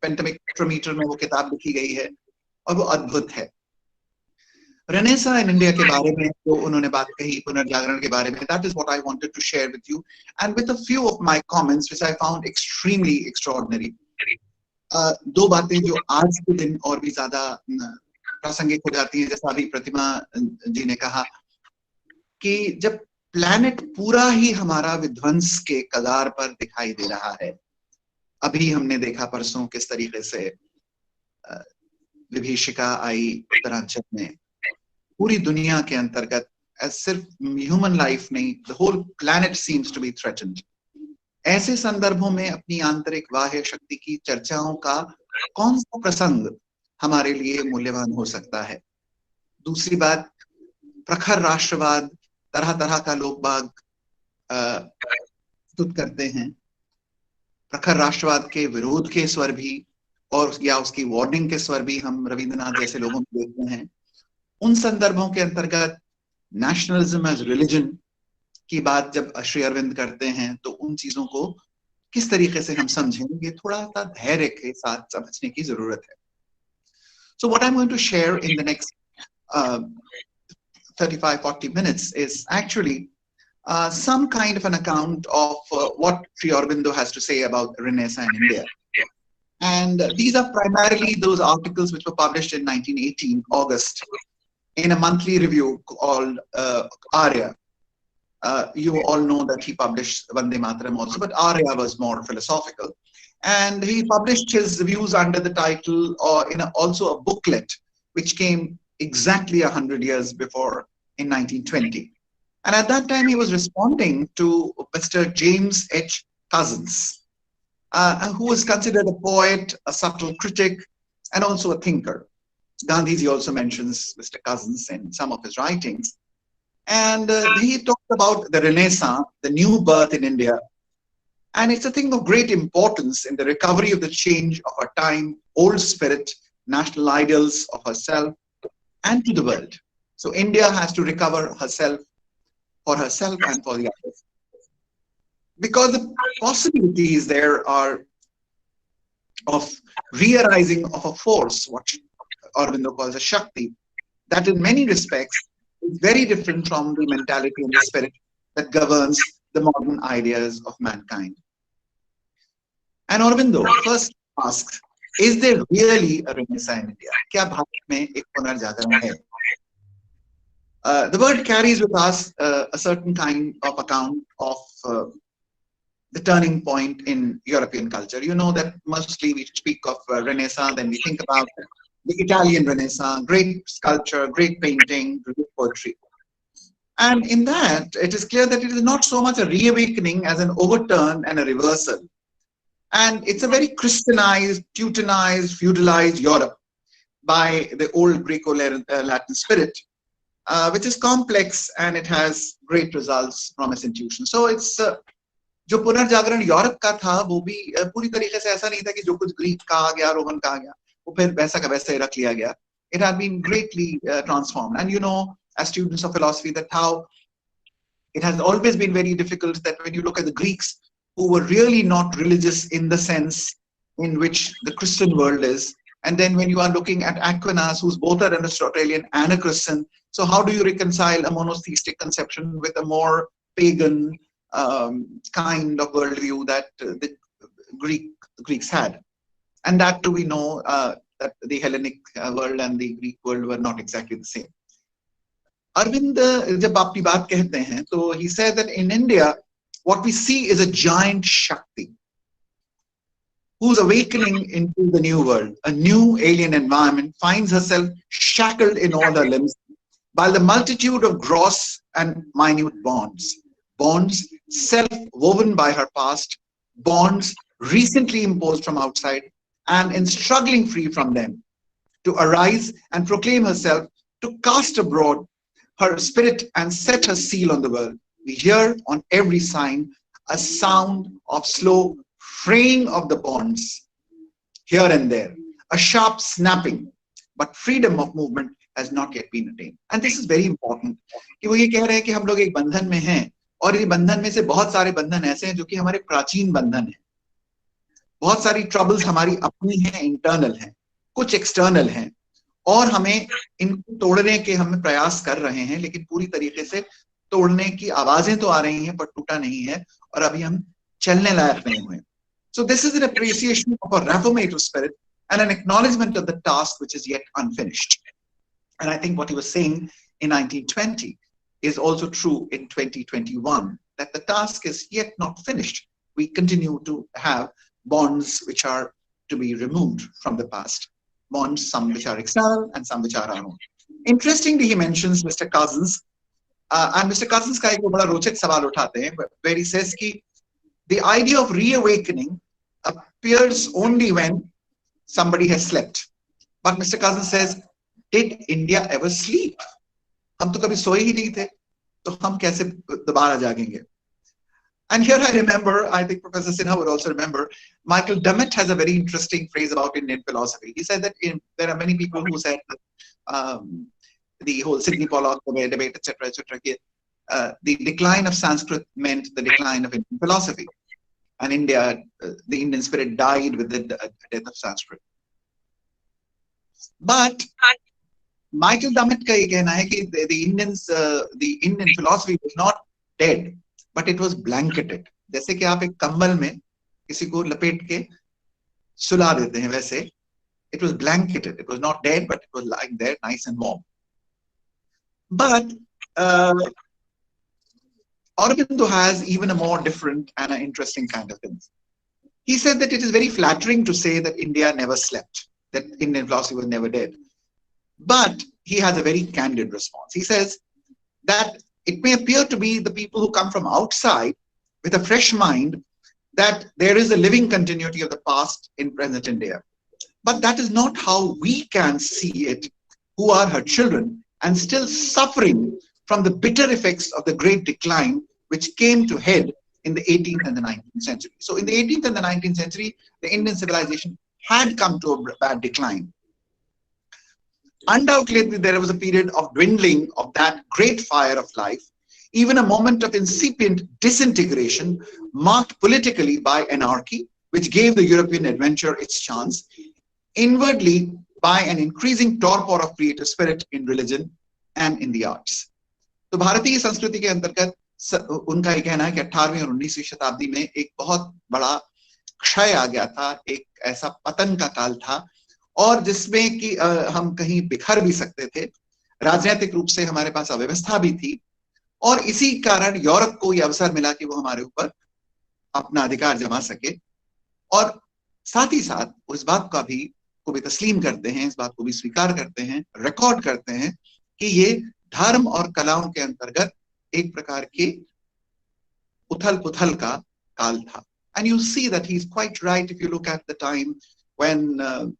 पेंटामेट्रोमीटर में वो किताब लिखी गई है और वो अद्भुत है। रेनेसा इन इंडिया के बारे में जो उन्होंने बात कही, पुनर्जागरण के बारे में, that is what I wanted to share with you, and with a few of my comments which I found extremely extraordinary. 2 बातें जो आज के दिन और भी ज्यादा प्रासंगिक हो जाती हैं, जैसा अभी प्रतिमा जी ने कहा कि जब प्लैनेट पूरा ही हमारा विध्वंस के कगार पर दिखाई दे रहा है, अभी हमने देखा परसों किस तरीके से विभीषिका आई उत्तरांचल में, पूरी दुनिया के अंतर्गत सिर्फ ह्यूमन लाइफ नहीं, the whole planet seems to be threatened. ऐसे संदर्भों में अपनी आंतरिक बाह्य शक्ति की चर्चाओं का कौन सा प्रसंग हमारे लिए मूल्यवान हो सकता है। दूसरी बात, प्रखर राष्ट्रवाद तरह तरह का लोग बाग स्तुत करते हैं, प्रखर राष्ट्रवाद के विरोध के स्वर भी और या उसकी वार्निंग के स्वर भी हम रविंद्रनाथ जैसे लोगों में देखते हैं। उन संदर्भों के अंतर्गत नेशनलिज्म एज रिलीजन की बात जब श्री अरविंद करते हैं तो उन चीजों को किस तरीके से हम समझें, ये थोड़ा सा धैर्य के साथ समझने की जरूरत है। So what I'm going to share in the next 35-40 minutes is actually some kind of an account of what Sri Aurobindo has to say about Renaissance in India. And these are primarily those articles which were published in 1918, August, in a monthly review called Arya. You all know that he published Vande Mataram also, but Arya was more philosophical. And he published his views under the title, or in also a booklet, which came exactly 100 years before in 1920. And at that time, he was responding to Mr. James H. Cousins, who was considered a poet, a subtle critic, and also a thinker. Gandhiji also mentions Mr. Cousins in some of his writings. And he talked about the Renaissance, the new birth in India. And it's a thing of great importance in the recovery of the change of our time, old spirit, national ideals of herself and to the world. So India has to recover herself for herself and for the others. Because the possibilities there are of re-arising of a force, what Aurobindo calls a Shakti, that in many respects is very different from the mentality and the spirit that governs the modern ideas of mankind. And Aurobindo first asks, is there really a Renaissance in India? Kya Bharat mein ek punarjagaran hai? The word carries with us a certain kind of account of the turning point in European culture. You know that mostly we speak of Renaissance, then we think about the Italian Renaissance, great sculpture, great painting, great poetry. And in that, it is clear that it is not so much a reawakening as an overturn and a reversal. And it's a very Christianized, Teutonized, feudalized Europe by the old Greco-Latin spirit, which is complex and it has great results from its institution. So it's जो पुनर्जागरण Europe का था वो भी पूरी तरीके से ऐसा नहीं था कि जो कुछ ग्रीक कहा गया, रोमन कहा गया, वो फिर वैसा का वैसा ही रख लिया गया. It had been greatly transformed. And you know, as students of philosophy, that how it has always been very difficult that when you look at the Greeks, who were really not religious in the sense in which the Christian world is, and then when you are looking at Aquinas, who's both an Aristotelian and a Christian, so how do you reconcile a monotheistic conception with a more pagan kind of worldview that the Greeks had? And that too we know that the Hellenic world and the Greek world were not exactly the same. Arvind, jab aapki baat kehte hain, so he said that in India, what we see is a giant Shakti who's awakening into the new world. A new alien environment finds herself shackled in all her limbs by the multitude of gross and minute bonds. Bonds self-woven by her past, bonds recently imposed from outside, and in struggling free from them, to arise and proclaim herself, to cast abroad her spirit and set her seal on the world. We hear on every sign a sound of slow fraying of the bonds here and there, a sharp snapping, but freedom of movement has not yet been attained. And this is very important. कि वो ये कह रहे हैं कि हम लोग एक बंधन में हैं, और ये बंधन में से बहुत सारे बंधन ऐसे हैं जो कि हमारे प्राचीन बंधन हैं. बहुत सारी ट्रबल्स हमारी अपनी हैं, इंटरनल हैं, कुछ एक्सटर्नल हैं, और हमें इनको तोड़ने के हम प्रयास कर रहे हैं, लेकिन पूरी तरीके से तोड़ने की आवाजें तो आ रही हैं पर टूटा नहीं है, और अभी हम चलने लायक नहीं हुए. So this is an appreciation of a reformative spirit and an acknowledgement of the task which is yet unfinished. And I think what he was saying in 1920 is also true in 2021, that the task is yet not finished. We continue to have bonds which are to be removed from the past. Bonds, some which are external and some which are our own. Interestingly, he mentions Mr. Cousins, and Mr. Cousins का एक बड़ा रोचक सवाल उठाते हैं, where he says कि the idea of reawakening appears only when somebody has slept. But Mr. Cousin says, did India ever sleep? हम तो कभी सोए ही नहीं थे, तो हम कैसे दोबारा जागेंगे? And here I remember, I think Professor Sinha would also remember, Michael Dummett has a very interesting phrase about Indian philosophy. He said that there are many people who said that, the whole Sidney Pollock debate, etc., the decline of Sanskrit meant the decline of Indian philosophy. And India, the Indian spirit died with the death of Sanskrit. But Michael Dummett का ये कहना है कि the Indian philosophy was not dead, but it was blanketed. जैसे कि आप एक कंबल में किसी को लपेट के सुला देते हैं, वैसे it was blanketed. It was not dead, but it was lying there, nice and warm. But Aurobindo has even a more different and an interesting kind of thing. He said that it is very flattering to say that India never slept, that Indian philosophy was never dead. But he has a very candid response. He says that it may appear to be the people who come from outside with a fresh mind that there is a living continuity of the past in present India. But that is not how we can see it, who are her children and still suffering from the bitter effects of the great decline which came to head in the 18th and the 19th century. So in the 18th and the 19th century, the Indian civilization had come to a bad decline. Undoubtedly, there was a period of dwindling of that great fire of life, even a moment of incipient disintegration marked politically by anarchy, which gave the European adventure its chance, inwardly by an increasing torpor of creative spirit in religion and in the arts. तो भारतीय संस्कृति के अंतर्गत उनका ये कहना है कि 18वीं और 19वीं शताब्दी में एक बहुत बड़ा क्षय आ गया था, एक ऐसा पतन का काल था, और जिसमें कि हम कहीं बिखर भी सकते थे, राजनीतिक रूप से हमारे पास अव्यवस्था भी थी, और इसी कारण यूरोप को यह अवसर मिला कि वो हमारे ऊपर अपना अधिकार जमा सके, और साथ ही साथ उस बात का भी तस्लीम करते हैं, इस बात को भी स्वीकार करते हैं, रिकॉर्ड करते हैं कि ये धर्म और कलाओं के अंतर्गत एक प्रकार के उथल पुथल का काल था. And you see that he's quite right if you look at the time when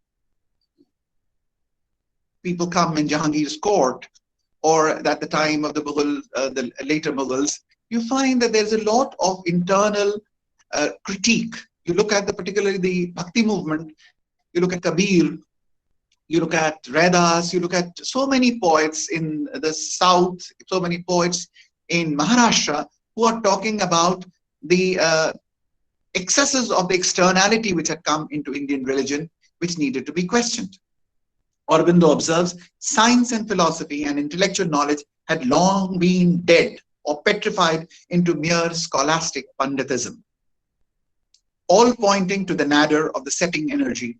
people come in Jahangir's court, or at the time of the Mughal, the later Mughals, you find that there's a lot of internal critique. You look at particularly the Bhakti movement, you look at Kabir, you look at Raidas, you look at so many poets in the South, so many poets in Maharashtra who are talking about the excesses of the externality which had come into Indian religion, which needed to be questioned. Aurobindo observes, science and philosophy and intellectual knowledge had long been dead or petrified into mere scholastic panditism, all pointing to the nadir of the setting energy,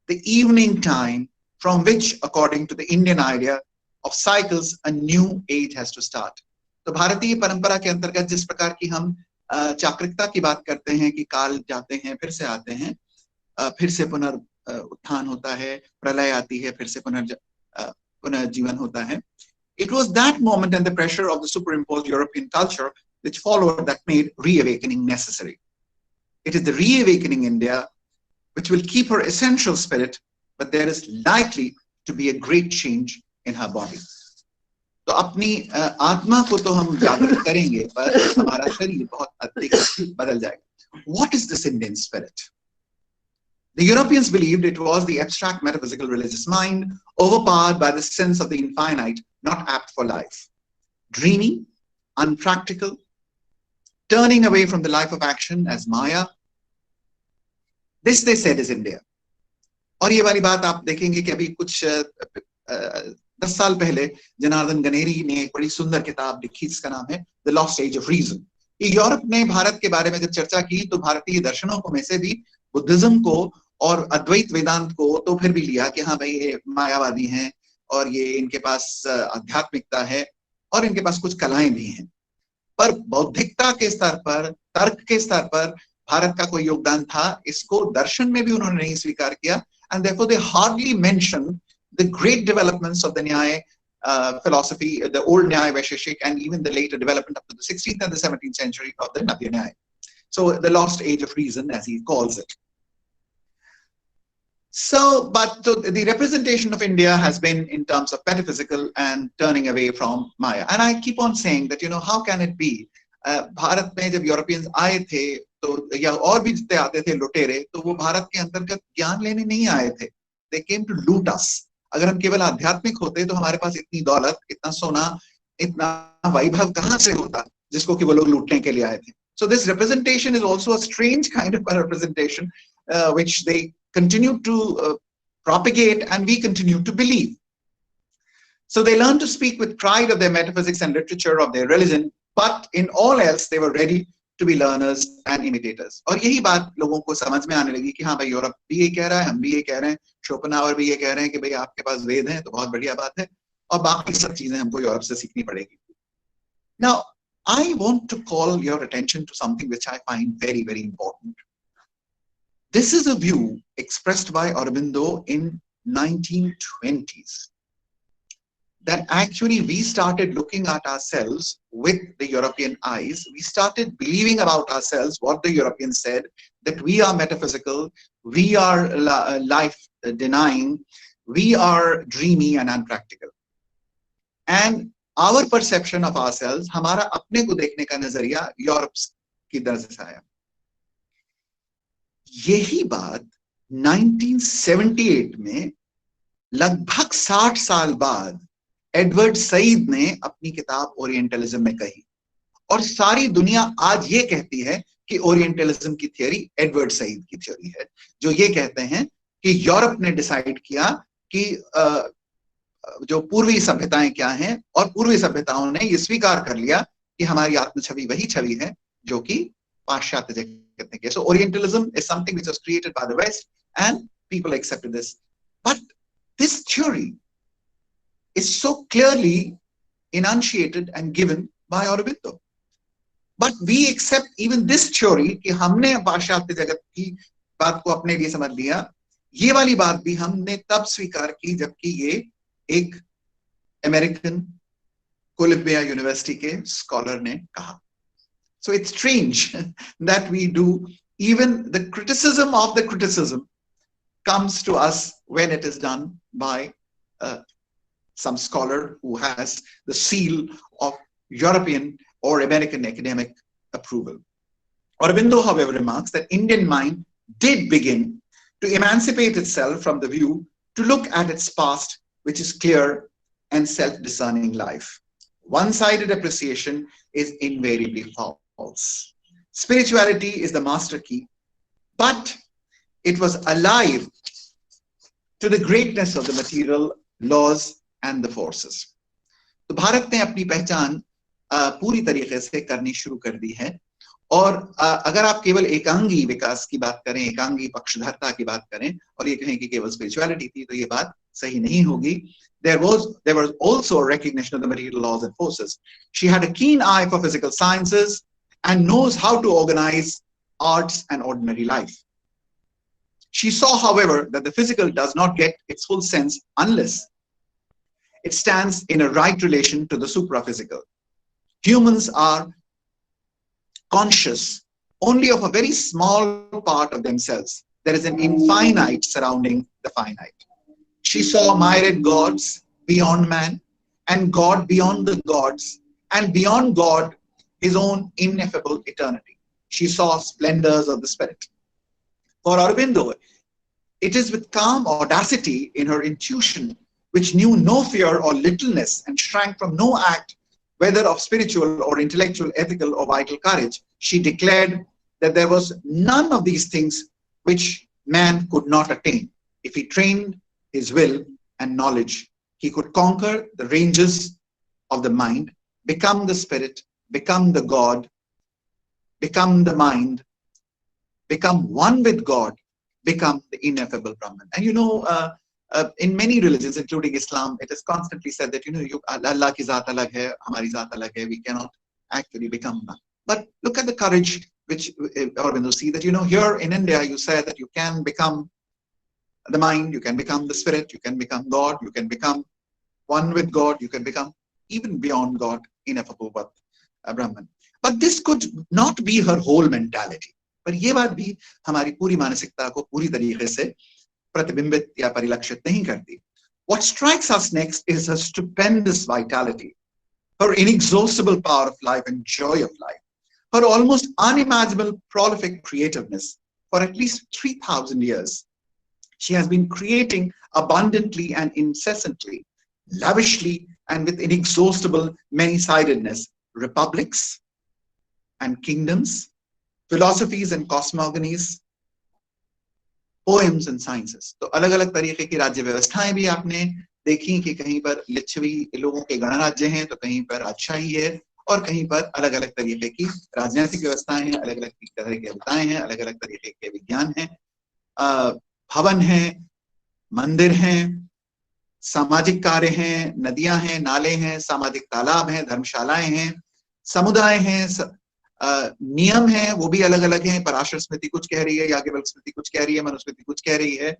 the evening time from which, according to the Indian idea of cycles, a new age has to start. तो भारतीय परंपरा के अंतर्गत जिस प्रकार की हम चाक्रिकता की बात करते हैं कि काल जाते हैं, फिर से आते हैं, फिर से पुनरुत्थान होता है, प्रलय आती है, फिर से पुनर्जीवन होता है. It was that moment and the pressure of the superimposed European culture which followed that made reawakening necessary. It is the reawakening India which will keep her essential spirit, but there is likely to be a great change in her body. तो अपनी आत्मा को तो हम जागृत करेंगे, पर हमारा शरीर बहुत अधिक बदल जाएगा. What is this Indian spirit? The Europeans believed it was the abstract metaphysical religious mind overpowered by the sense of the infinite, not apt for life. Dreamy, unpractical, turning away from the life of action as Maya. This they said is India. और ये वाली बात आप देखेंगे कि अभी कुछ 10 साल पहले जनार्दन गनेरी ने एक बड़ी सुंदर किताब लिखी जिसका नाम है the lost age of reason. Europe ने भारत के बारे में जब चर्चा की तो भारतीय दर्शनों को में से भी बुद्धिज्म को और अद्वैत वेदांत को तो फिर भी लिया कि हाँ भाई ये मायावादी हैं और ये इनके पास आध्यात्मिकता है और इनके पास कुछ कलाएं भी हैं, पर बौद्धिकता के स्तर पर, तर्क के स्तर पर भारत का कोई योगदान था, इसको दर्शन में भी उन्होंने नहीं स्वीकार किया. And therefore they hardly mention the great developments of the Nyaya philosophy, the old Nyaya Vaisheshik, and even the later development up to the 16th and the 17th century of the Navya Nyaya. So the lost age of reason, as he calls it. So the representation of India has been in terms of metaphysical and turning away from Maya. And I keep on saying that, how can it be? Bharat में जब Europeans आए थे तो या और भी जितने आते थे लुटेरे, तो वो भारत के अंतर्गत ज्ञान लेने नहीं आए थे. They came to loot us. अगर हम केवल आध्यात्मिक होते तो हमारे पास इतनी दौलत, इतना सोना, इतना वैभव कहाँ से होता जिसको कि वो लोग लूटने के लिए आए थे. So this representation is also a strange kind of a representation which they continue to propagate and we continue to believe. So they learn to speak with pride of their metaphysics and literature of their religion, but in all else they were ready to be learners and imitators. और यही बात लोगों को समझ में आने लगी कि हाँ भाई यूरोप भी ये कह रहा है, हम भी ये कह रहे हैं, शोपेनहावर भी ये कह रहे हैं कि भाई आपके पास वेद हैं तो बहुत बढ़िया बात है और बाकी सब चीजें हमको यूरोप से सीखनी पड़ेगी. Now I want to call your attention to something which I find very, very important. This is a view expressed by Aurobindo in 1920s. That actually we started looking at ourselves with the European eyes. We started believing about ourselves what the Europeans said, that we are metaphysical, we are life denying, we are dreamy and unpractical. And our perception of ourselves, हमारा अपने को देखने का नजरिया Europe की तरफ से आया. यही बात 1978 में लगभग 60 साल बाद एडवर्ड सईद ने अपनी किताब ओरिएंटलिज्म में कही और सारी दुनिया आज ये कहती है कि ओरिएंटलिज्म की थ्योरी एडवर्ड सईद की थ्योरी है, जो ये कहते हैं कि यूरोप ने डिसाइड किया कि जो पूर्वी सभ्यताएं क्या हैं और पूर्वी सभ्यताओं ने ये स्वीकार कर लिया कि हमारी आत्म छवि वही छवि है जो कि पाश्चात्य जगत ने किया. So Orientalism is something which was created by the West and people accepted this. But this theory is so clearly enunciated and given by Aurobindo. But we accept even this theory कि हमने पाश्चात्य जगत की बात को अपने लिए समझ लिया. ये वाली बात भी हमने तब स्वीकार की जबकि ये एक अमेरिकन कोलंबिया यूनिवर्सिटी के स्कॉलर ने कहा. So it's strange that we do, even the criticism of the criticism comes to us when it is done by some scholar who has the seal of European or American academic approval. Aurobindo, however, remarks that Indian mind did begin to emancipate itself from the view to look at its past, which is clear and self-discerning life. One-sided appreciation is invariably false. Spirituality is the master key, but it was alive to the greatness of the material laws and the forces. तो भारत ने अपनी पहचान पूरी तरीके से करनी शुरू कर दी है और अगर आप केवल एकांगी विकास की बात करें, एकांगी पक्षधरता की बात करें और ये कहें कि केवल स्पिरिचुअलिटी थी तो ये बात सही नहीं होगी. There was also a recognition of the material laws and forces. She had a keen eye for physical sciences and knows how to organize arts and ordinary life. She saw, however, that the physical does not get its full sense unless it stands in a right relation to the supraphysical. Humans are conscious only of a very small part of themselves. There is an infinite surrounding the finite. She saw myriad gods beyond man and God beyond the gods and beyond God his own ineffable eternity. She saw splendors of the spirit. For Aurobindo, it is with calm audacity in her intuition, which knew no fear or littleness and shrank from no act, whether of spiritual or intellectual, ethical or vital courage, she declared that there was none of these things which man could not attain. If he trained his will and knowledge, he could conquer the ranges of the mind, become the spirit, become the God, become the mind, become one with God, become the ineffable Brahman. And you know, in many religions, including Islam, it is constantly said that, Allah ki zaat alag hai, hamari zaat alag hai, we cannot actually become one. But look at the courage which Aurobindo see that, here in India, you say that you can become the mind, you can become the spirit, you can become God, you can become one with God, you can become even beyond God, ineffable Brahman. But this could not be her whole mentality. पर ये बात भी हमारी पूरी मानसिकता को पूरी तरीके से प्रतिबिंबित या परिलक्षित नहीं करती. What strikes us next is her stupendous vitality, her inexhaustible power of life and joy of life, her almost unimaginable prolific creativeness. For at least 3,000 years, she has been creating abundantly and incessantly, lavishly and with inexhaustible many-sidedness, republics and kingdoms, philosophies and cosmogonies, poems and sciences. तो अलग अलग तरीके की राज्य व्यवस्थाएं भी आपने देखी कि कहीं पर लिच्छवी लोगों के गणराज्य हैं, तो कहीं पर राजशाही है, और कहीं पर अलग अलग तरीके की राजनीतिक व्यवस्थाएं हैं, अलग अलग तरह के देवताएं हैं, अलग अलग तरीके के विज्ञान हैं, भवन हैं, मंदिर हैं, सामाजिक कार्य हैं, नदियां हैं, नाले हैं, सामाजिक तालाब हैं, धर्मशालाएं हैं, समुदाय हैं, नियम हैं, वो भी अलग अलग हैं. पराशर स्मृति कुछ कह रही है, याज्ञवल्क्य स्मृति कुछ कह रही है, मनुस्मृति कुछ कह रही है.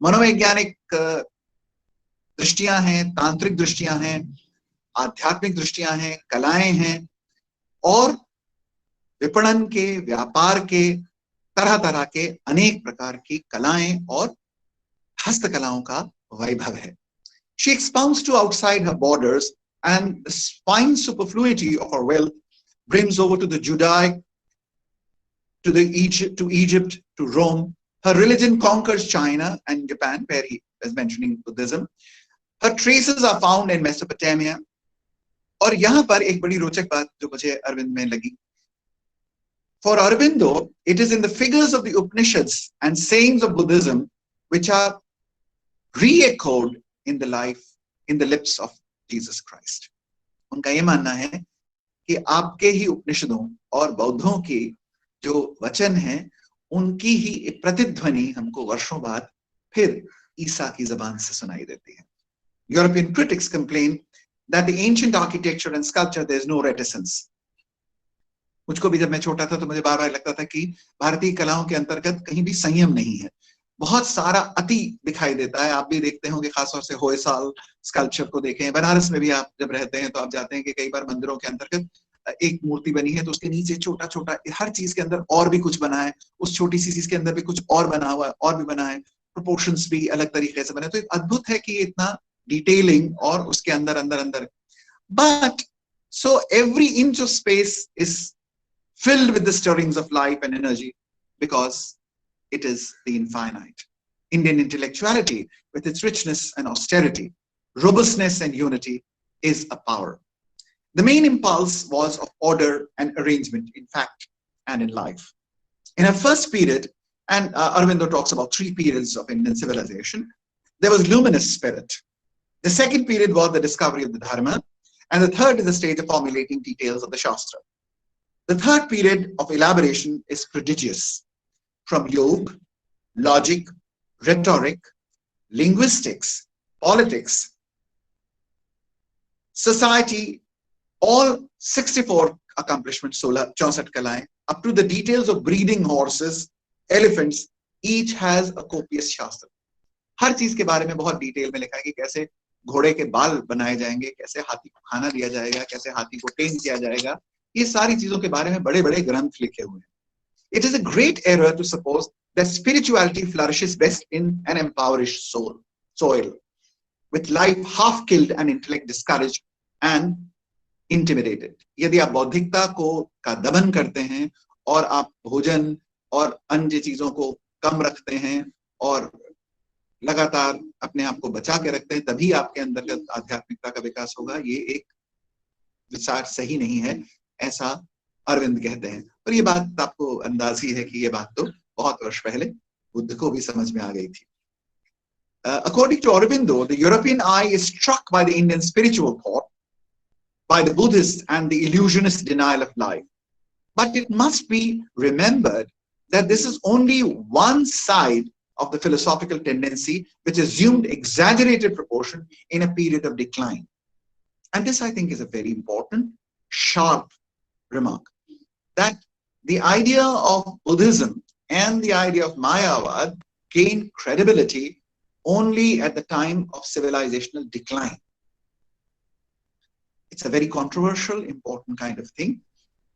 मनोवैज्ञानिक दृष्टियां हैं, तांत्रिक दृष्टियां हैं, आध्यात्मिक दृष्टियां हैं, कलाएं हैं, और विपणन के, व्यापार के, तरह तरह के अनेक प्रकार की कलाएं और हस्तकलाओं का वैभव है. She expounds to outside her borders, and the fine superfluity of her wealth brims over to the Judaic, to Egypt, to Rome. Her religion conquers China and Japan, where he is mentioning Buddhism. Her traces are found in Mesopotamia. और यहाँ पर एक बड़ी रोचक बात जो मुझे अरविंद में लगी. For Aurobindo, it is in the figures of the Upanishads and sayings of Buddhism which are re-echoed in the lips of Jesus Christ. उनका ये मानना है कि आपके ही उपनिषदों और बौद्धों की जो वचन हैं, उनकी ही प्रतिध्वनि हमको वर्षों बाद फिर ईसा की जबान से सुनाई देती है. European critics complain that the ancient architecture and sculpture there is no reticence. मुझको भी जब मैं छोटा था तो मुझे बार बार लगता था कि भारतीय कलाओं के अंतर्गत कहीं भी संयम नहीं है, बहुत सारा अति दिखाई देता है. आप भी देखते होंगे, खासतौर से होयसाल स्कल्पचर को देखें. बनारस में भी आप जब रहते हैं तो आप जाते हैं कि कई बार मंदिरों के अंतर्गत एक मूर्ति बनी है तो उसके नीचे छोटा छोटा हर चीज के अंदर और भी कुछ बना है, उस छोटी सी चीज के अंदर भी कुछ और बना हुआ है, और भी बना है, प्रोपोर्शंस भी अलग तरीके से बने. तो एक अद्भुत है कि इतना डिटेलिंग और उसके अंदर अंदर अंदर. But so every inch of space is filled with the stirrings of life and energy because it is the infinite. Indian intellectuality, with its richness and austerity, robustness and unity, is a power. The main impulse was of order and arrangement in fact and in life. In her first period, and Aurobindo talks about 3 periods of Indian civilization, there was luminous spirit. The second period was the discovery of the Dharma, and the third is the stage of formulating details of the Shastra. The third period of elaboration is prodigious. From yoga, logic, rhetoric, linguistics, politics, society, all 64 accomplishments, 64 kalaएं, up to the details of breeding horses, elephants, each has a copious Shastra. हर चीज के बारे में बहुत detail में लिखा है कि कैसे घोड़े के बाल बनाए जाएंगे, कैसे हाथी को खाना दिया जाएगा, कैसे हाथी को टेम किया जाएगा. ये सारी चीजों के बारे में बड़े बड़े ग्रंथ लिखे हुए हैं. It is a great error to suppose that spirituality flourishes best in an impoverished soil, with life half killed and intellect discouraged and intimidated. यदि आप बौद्धिकता का दमन करते हैं और आप भोजन और अन्य चीजों को कम रखते हैं और लगातार अपने आप को बचा के रखते हैं, तभी आपके अंतर्गत आध्यात्मिकता का विकास होगा. ये एक विचार सही नहीं है, ऐसा अरविंद कहते हैं. और ये बात आपको अंदाज ही है कि ये बात तो बहुत वर्ष पहले बुद्ध को भी समझ में आ गई थी. According to Aurobindo, the European eye is struck by the Indian spiritual thought, by the Buddhist and the illusionist denial of life. But it must be remembered that this is only one side of the philosophical tendency which assumed exaggerated proportion in a period of decline. And this, I think, is a very important, sharp remark, that the idea of Buddhism and the idea of Mayavad gained credibility only at the time of civilizational decline. It's a very controversial, important kind of thing.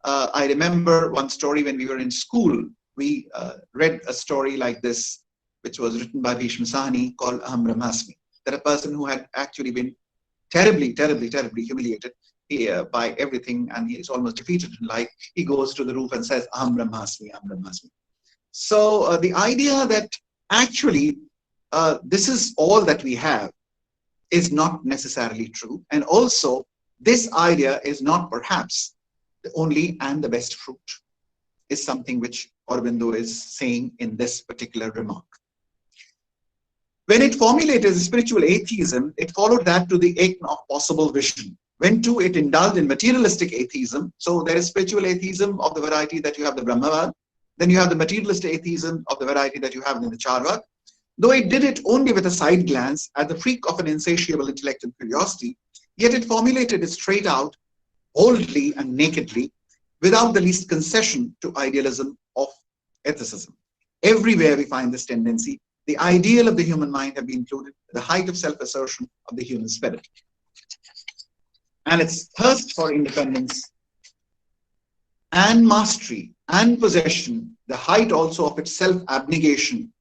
I remember one story when we were in school. We read a story like this, which was written by Bhishma Sahni, called Aham Brahmasmi. That a person who had actually been terribly, terribly, terribly humiliated by everything, and he is almost defeated in life, he goes to the roof and says, Aham Brahmasmi, Aham Brahmasmi. So the idea that actually this is all that we have is not necessarily true. And also, this idea is not perhaps the only and the best fruit, is something which Aurobindo is saying in this particular remark. When it formulated spiritual atheism, it followed that to the aim of possible vision. When too it indulged in materialistic atheism, so there is spiritual atheism of the variety that you have the Brahmavad, then you have the materialistic atheism of the variety that you have in the Charvak. Though it did it only with a side glance at the freak of an insatiable intellect and curiosity, yet it formulated it straight out, boldly and nakedly, without the least concession to idealism of ethicism. Everywhere we find this tendency. The ideal of the human mind have been included at the height of self-assertion of the human spirit. And its thirst for independence and mastery and possession, the height also of its self-abnegation,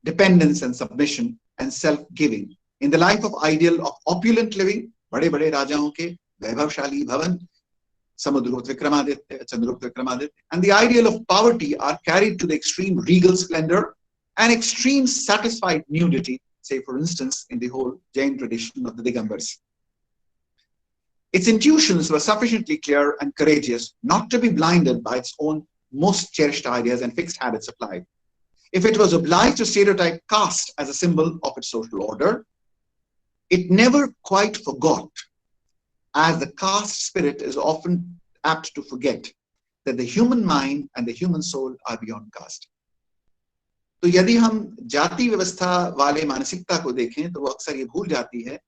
dependence and submission and self-giving. In the life of ideal of opulent living, bade rajaon ke vaibhavshali bhavan, Samudrugupta Vikramaditya, Chandragupta Vikramaditya, and the ideal of poverty are carried to the extreme regal splendor and extreme satisfied nudity, say for instance in the whole Jain tradition of the Digambars. Its intuitions were sufficiently clear and courageous not to be blinded by its own most cherished ideas and fixed habits of life. If it was obliged to stereotype caste as a symbol of its social order, it never quite forgot, as the caste spirit is often apt to forget, that the human mind and the human soul are beyond caste. तो यदि हम जाति व्यवस्था वाले मानसिकता को देखें तो वो अक्सर ये भूल जाती है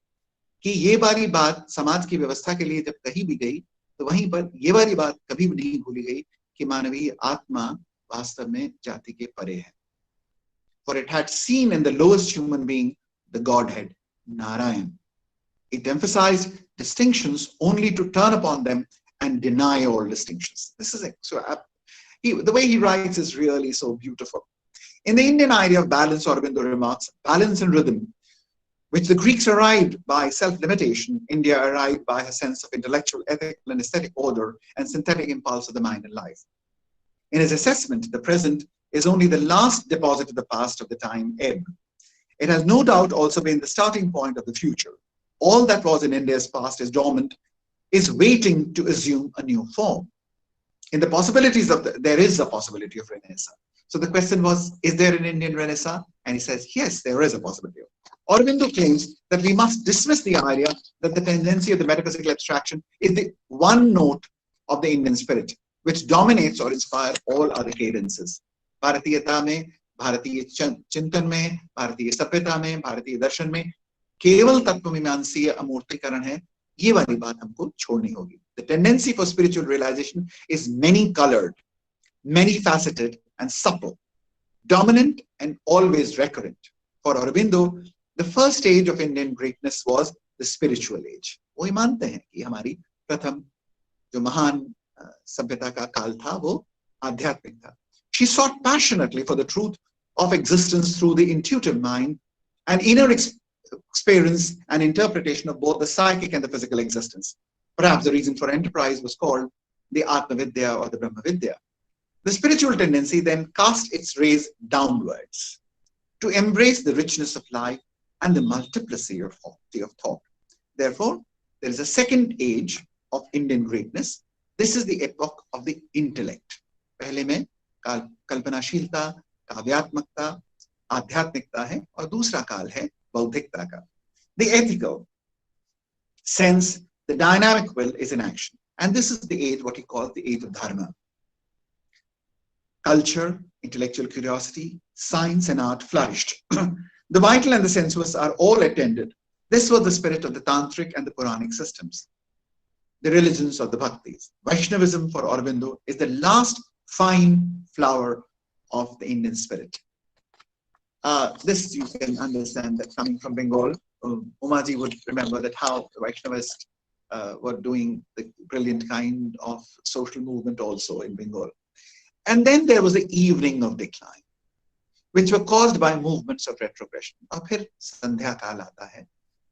कि ये वाली बात समाज की व्यवस्था के लिए जब कही भी गई तो वहीं पर ये वाली बात कभी भी नहीं भूली गई कि मानवीय आत्मा वास्तव में जाति के परे है. For it had seen in the lowest human being the Godhead, Narayan. It emphasized distinctions only to turn upon them and deny all distinctions. This is so the way he writes is really so beautiful. In the Indian idea of balance, Aurobindo remarks, balance and rhythm, which the Greeks arrived by self-limitation, India arrived by a sense of intellectual, ethical, and aesthetic order and synthetic impulse of the mind and life. In his assessment, the present is only the last deposit of the past of the time ebb. It has no doubt also been the starting point of the future. All that was in India's past is dormant, is waiting to assume a new form. In the possibilities of there is a possibility of Renaissance. So the question was, is there an Indian Renaissance? And he says, yes, there is a possibility. Aurobindo claims that we must dismiss the idea that the tendency of the metaphysical abstraction is the one note of the Indian spirit, which dominates or inspires all other cadences. भारतीयता में, भारतीय चिंतन में, भारतीय सभ्यता में, भारतीय दर्शन में केवल तत्वमीमांसीय अमूर्तीकरण है, ये वाली बात हमको छोड़नी होगी. The tendency for spiritual realization is many-colored, many-faceted, and subtle, dominant and always recurrent. For Aurobindo, the first stage of Indian greatness was the spiritual age. वो मानते हैं कि हमारी प्रथम जो महान सभ्यता का काल था वो आध्यात्मिक था. She sought passionately for the truth of existence through the intuitive mind and inner experience and interpretation of both the psychic and the physical existence. Perhaps the reason for enterprise was called the Atma Vidya or the Brahma Vidya. The spiritual tendency then cast its rays downwards to embrace the richness of life and the multiplicity of thought. Therefore, there is a second age of Indian greatness. This is the epoch of the intellect. पहले में कल्पनाशीलता, काव्यात्मकता, आध्यात्मिकता है और दूसरा काल है बौद्धिकता का. The ethical sense, the dynamic will is in action. And this is the age, what he calls the age of dharma. Culture, intellectual curiosity, science and art flourished. The vital and the sensuous are all attended. This was the spirit of the tantric and the Puranic systems, the religions of the bhaktis. Vaishnavism for Aurobindo is the last fine flower of the Indian spirit. This you can understand that coming from Bengal, Umaji would remember that how the Vaishnavist were doing the brilliant kind of social movement also in Bengal. And then there was the evening of decline, which were caused by movements of retrogression. और फिर संध्या काल आता है,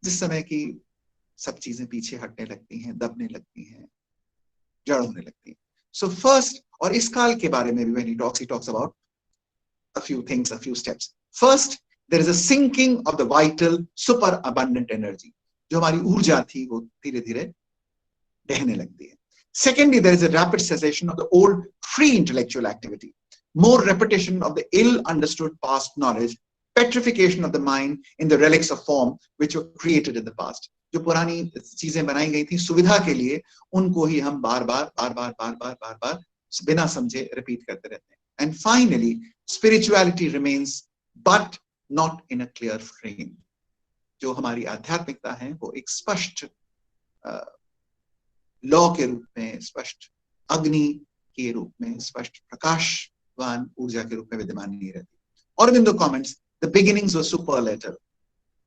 जिस समय की सब चीजें पीछे हटने लगती हैं, दबने लगती हैं, जड़ होने लगती हैं. So first, और इस काल के बारे में भी when he talks about a few things, a few steps. First, there is a sinking of the vital super abundant energy. जो हमारी ऊर्जा थी वो धीरे धीरे बहने लगती है. Secondly, there is a rapid cessation of the old free intellectual activity, more repetition of the ill understood past knowledge, petrification of the mind in the relics of form which were created in the past. जो पुरानी चीजें बनाई गई थी सुविधा के लिए, उनको ही हम बार बार बिना समझे रिपीट करते रहते हैं. And finally, spirituality remains but not in a clear frame. जो हमारी आध्यात्मिकता है वो एक स्पष्ट लॉ के रूप में, स्पष्ट अग्नि के रूप में, स्पष्ट प्रकाशवान ऊर्जा के रूप में विद्यमान नहीं रहती. Aurobindo comments, the beginnings were superlative,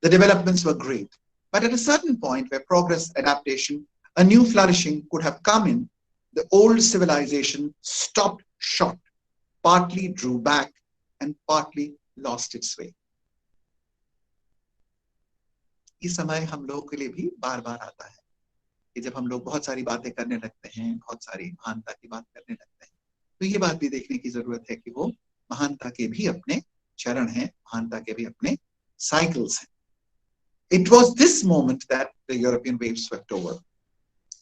the developments were great, but at a certain point where progress, adaptation, a new flourishing could have come in, the old civilization stopped short, partly drew back and partly lost its way. इस समय हम लोगों के लिए भी बार बार आता है कि जब हम लोग बहुत सारी बातें करने लगते हैं, बहुत सारी महानता की बात करने लगते हैं, तो ये बात भी देखने की जरूरत है कि वो महानता के भी अपने चरण हैं, महानता के भी अपने cycles हैं. It was this moment that the European wave swept over.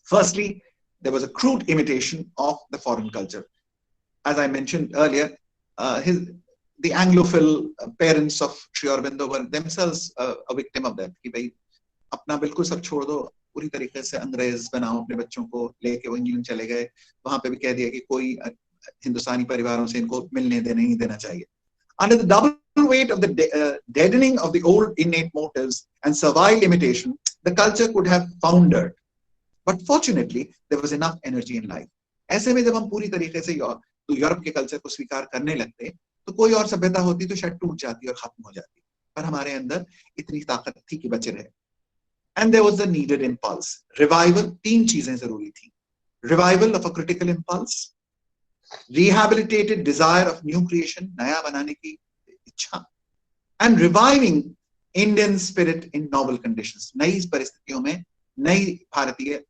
Firstly, there was a crude imitation of the foreign culture. As I mentioned earlier, the Anglophile parents of Sri Aurobindo were themselves a victim of that. कि भाई अपना बिल्कुल सब छोड़ दो, पूरी तरीके से अंग्रेज बनाओ अपने बच्चों को, लेके वो इंग्लैंड चले गए. वहां पे भी कह दिया कि कोई हिंदुस्तानी परिवारों से इनको मिलने नहीं देना चाहिए. Under the double weight of the deadening of the old innate motives and servile imitation, the culture could have foundered. But fortunately, there was enough energy in life. ऐसे में जब हम पूरी तरीके से यूरोप के कल्चर को स्वीकार करने लगते, तो कोई और सभ्यता होती तो शायद टूट जाती और खत्म हो जाती, पर हमारे अंदर इतनी ताकत थी कि बचे रहे. And there was the needed impulse. Revival, तीन चीजें जरूरी थी. Revival of a critical impulse, rehabilitated desire of new creation, नया बनाने की इच्छा, and reviving Indian spirit in novel conditions, नई परिस्थितियों में नई भारतीय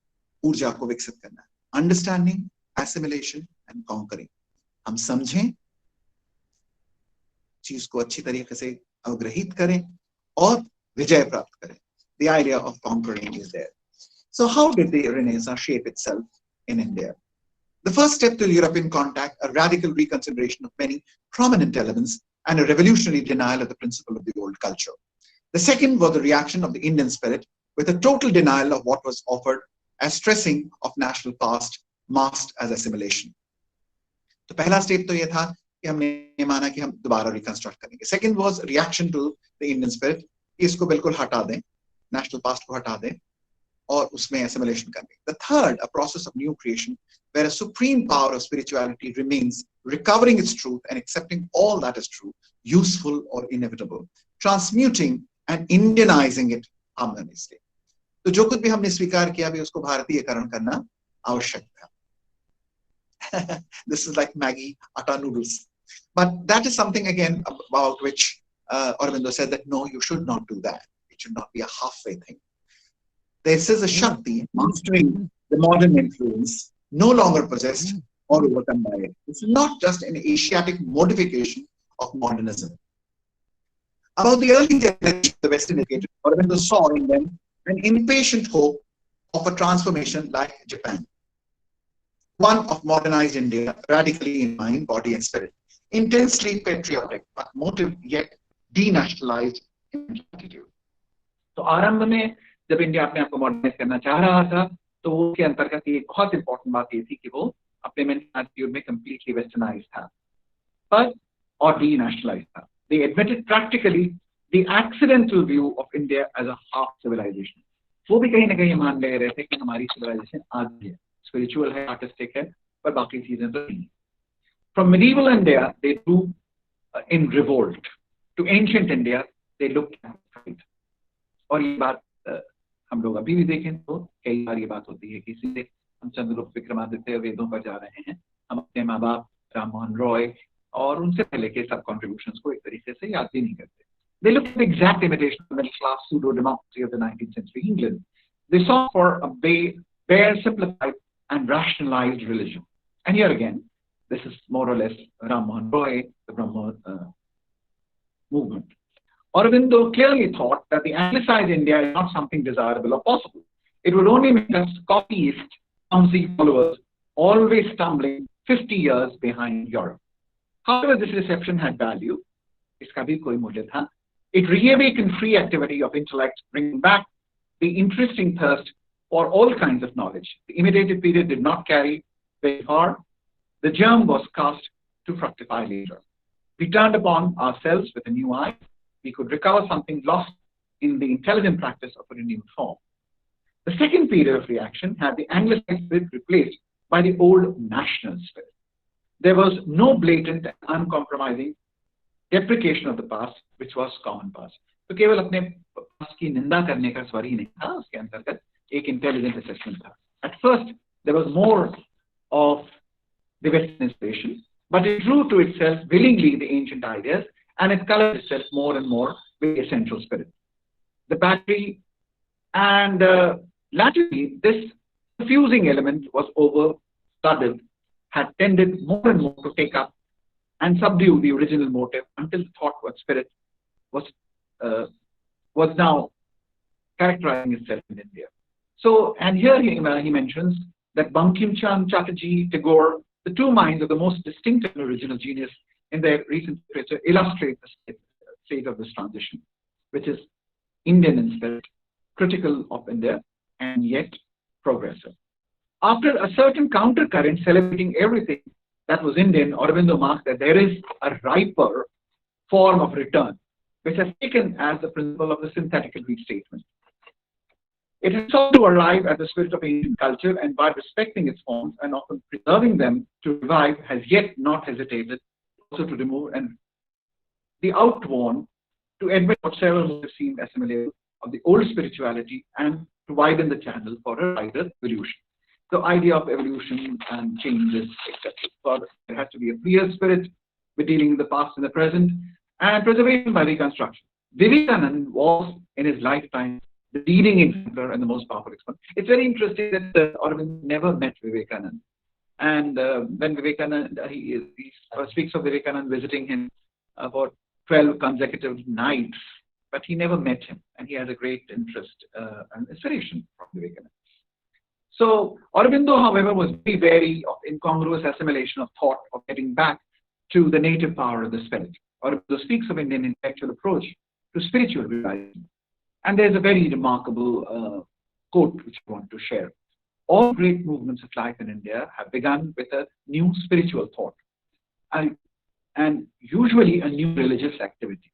ऊर्जा को विकसित करना. Understanding, assimilation and conquering. हम समझें, चीज को अच्छी तरीके से अवग्रहित करें और विजय प्राप्त करें. The idea of conquering is there. So how did the Renaissance shape itself in India? The first step to European contact, a radical reconsideration of many prominent elements and a revolutionary denial of the principle of the old culture. The second was the reaction of the Indian spirit with a total denial of what was offered as stressing of national past masked as assimilation. तो पहला step तो ये था कि हमने माना कि हम दोबारा रिकंस्ट्रक्ट करेंगे. Second was reaction to the Indian spirit, इसको बिल्कुल हटा दें, national past को हटा दें और उसमें assimilation करने. The third, a process of new creation where a supreme power of spirituality remains, recovering its truth and accepting all that is true, useful or inevitable, transmuting and Indianizing it harmoniously. तो जो कुछ भी हमने स्वीकार किया भी उसको भारतीयकरण करना आवश्यक था. This is like Maggi atta noodles, but that is something again about which Aurobindo said that no, you should not do that. It should not be a halfway thing. This is a Shakti mastering the modern influence, no longer possessed or overcome by it. It's not just an Asiatic modification of modernism. About the early generation of the Western educated, Aurobindo saw in them an impatient hope of a transformation like Japan. One of modernized India, radically in mind, body and spirit, intensely patriotic, but motive yet denationalized in attitude. तो आरंभ में जब India अपने आप को modernise करना चाह रहा था, तो वो के अंतर्गत एक बहुत इंपॉर्टेंट बात ये थी कि वो अपने मेंटल एटीट्यूड में कंप्लीटली वेस्टर्नाइज था, पर और डीनेशनलाइज था. They admitted practically the accidental view of India as a half civilization. वो भी कहीं ना कहीं मान ले रहे थे कि हमारी civilization आधी है, spiritual है, artistic है, पर बाकी चीजें तो नहीं. From medieval India, they grew in revolt. To ancient India, they looked at it. और ये बात हम लोग अभी भी देखें तो कई बार ये बात होती है कि सीधे हम चंद्रगुप्त विक्रमादित्य वेदों पर जा रहे हैं, हम अपने माँ बाप राम मोहन रॉय और उनसे पहले के सब कॉन्ट्रीब्यूशंस को एक तरीके से याद भी नहीं करते. They looked at the exact imitation of middle-class pseudo-democracy of the 19th century England. They sought for a bare, simplified, and rationalized religion. And here again, this is more or less Ram Mohan Roy, the Brahmo movement. Aurobindo clearly thought that the anglicized India is not something desirable or possible. It would only make us copyist, clumsy followers, always stumbling 50 years behind Europe. However, this reception had value. Iska bhi koi mulya tha. It reawakened free activity of intellect, bringing back the interesting thirst for all kinds of knowledge. The imitative period did not carry very far. The germ was cast to fructify later. We turned upon ourselves with a new eye. We could recover something lost in the intelligent practice of a renewed form. The second period of reaction had the Anglicized spirit replaced by the old national spirit. There was no blatant and uncompromising deprecation of the past, which was common past. तो केवल अपने past की निंदा करने का स्वर ही नहीं था, उसके अंतर्गत एक intelligent assessment था. At first, there was more of the Western inspiration, but it drew to itself willingly the ancient ideas, and it colored itself more and more with the essential spirit. The battery and latterly, this confusing element was overstudied, had tended more and more to take up and subdue the original motive until the thought or spirit was now characterizing itself in India. So, and here he mentions that Bankim Chand Chatterjee, Tagore, the two minds of the most distinctive and original genius in their recent literature, illustrate the state of this transition, which is Indian in spirit, critical of India, and yet progressive. After a certain countercurrent celebrating everything that was Indian, Aurobindo marked that there is a riper form of return, which has taken as the principle of the synthetical restatement. It has sought to arrive at the spirit of ancient culture, and by respecting its forms and often preserving them to revive, has yet not hesitated also to remove and the outworn, to admit whatsoever motives seemed assimilable of the old spirituality and to widen the channel for a wider evolution. The idea of evolution and changes, etc. So there has to be a clear spirit with dealing with the past and the present, and preservation by reconstruction. Vivekananda was, in his lifetime, the leading exemplar and the most powerful exponent. It's very interesting that Aurobindo never met Vivekananda. And when Vivekananda, he speaks of Vivekananda visiting him for 12 consecutive nights, but he never met him. And he has a great interest and inspiration from Vivekananda. So Aurobindo, however, was very wary of incongruous assimilation of thought, of getting back to the native power of the spirit. Aurobindo speaks of Indian intellectual approach to spiritual realization. And there's a very remarkable quote which I want to share. All great movements of life in India have begun with a new spiritual thought and usually a new religious activity.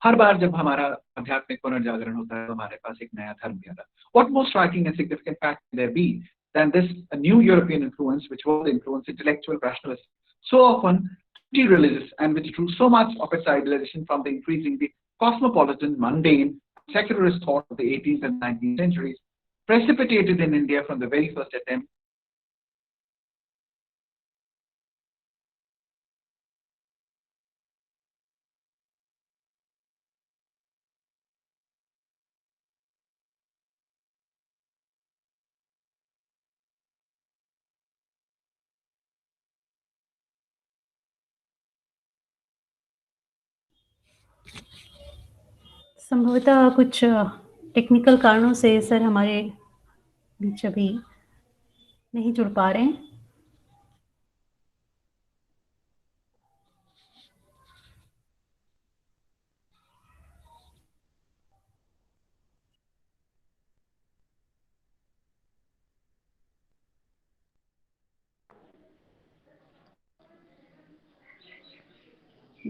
हर बार जब हमारा आध्यात्मिक पुनर्जागरण होता है तो हमारे पास एक नया धर्म भी आता है. What more striking and significant fact can there be than this a new European influence, which was the influence intellectual rationalists, so often anti-religious, and which drew so much of its idealization from the increasingly cosmopolitan, mundane, secularist thought of the 18th and 19th centuries, precipitated in India from the very first attempt संभवतः कुछ technical कारणों से sir हमारे बीच अभी नहीं जुड़ पा रहे हैं.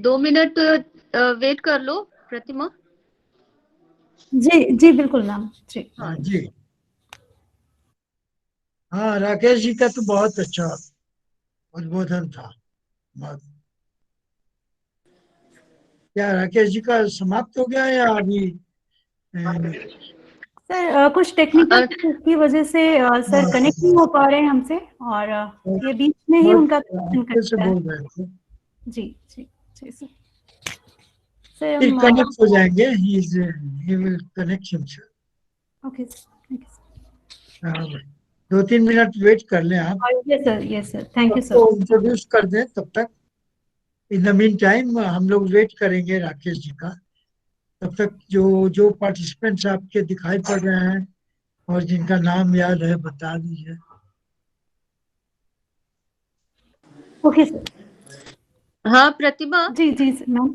दो मिनट वेट कर लो प्रतिमा. जी बिल्कुल मैम. जी हाँ जी. हाँ, राकेश जी का तो बहुत अच्छा उद्बोधन था. क्या राकेश जी का समाप्त हो गया या अभी? सर कुछ टेक्निकल की वजह से सर कनेक्ट नहीं हो पा रहे हैं हमसे, और ये बीच में ही उनका कनेक्शन आगे से कट गया है। बोल रहे थे जी जी जी सर। सर फिर हम कनेक्ट हो जाएंगे, he will connect himself। Okay sir, thank you हाँ, 2-3 मिनट वेट कर लें आप, sir. Yes sir, thank you सबको सर। इंट्रोड्यूस कर दें तब तक। इन द मीन टाइम हम लोग वेट करेंगे राकेश जी का। तब तक जो जो पार्टिसिपेंट्स आपके दिखाई पड़ रहे हैं और जिनका नाम याद है बता दीजिए। Okay sir. हाँ प्रतिभा, जी जी मैम।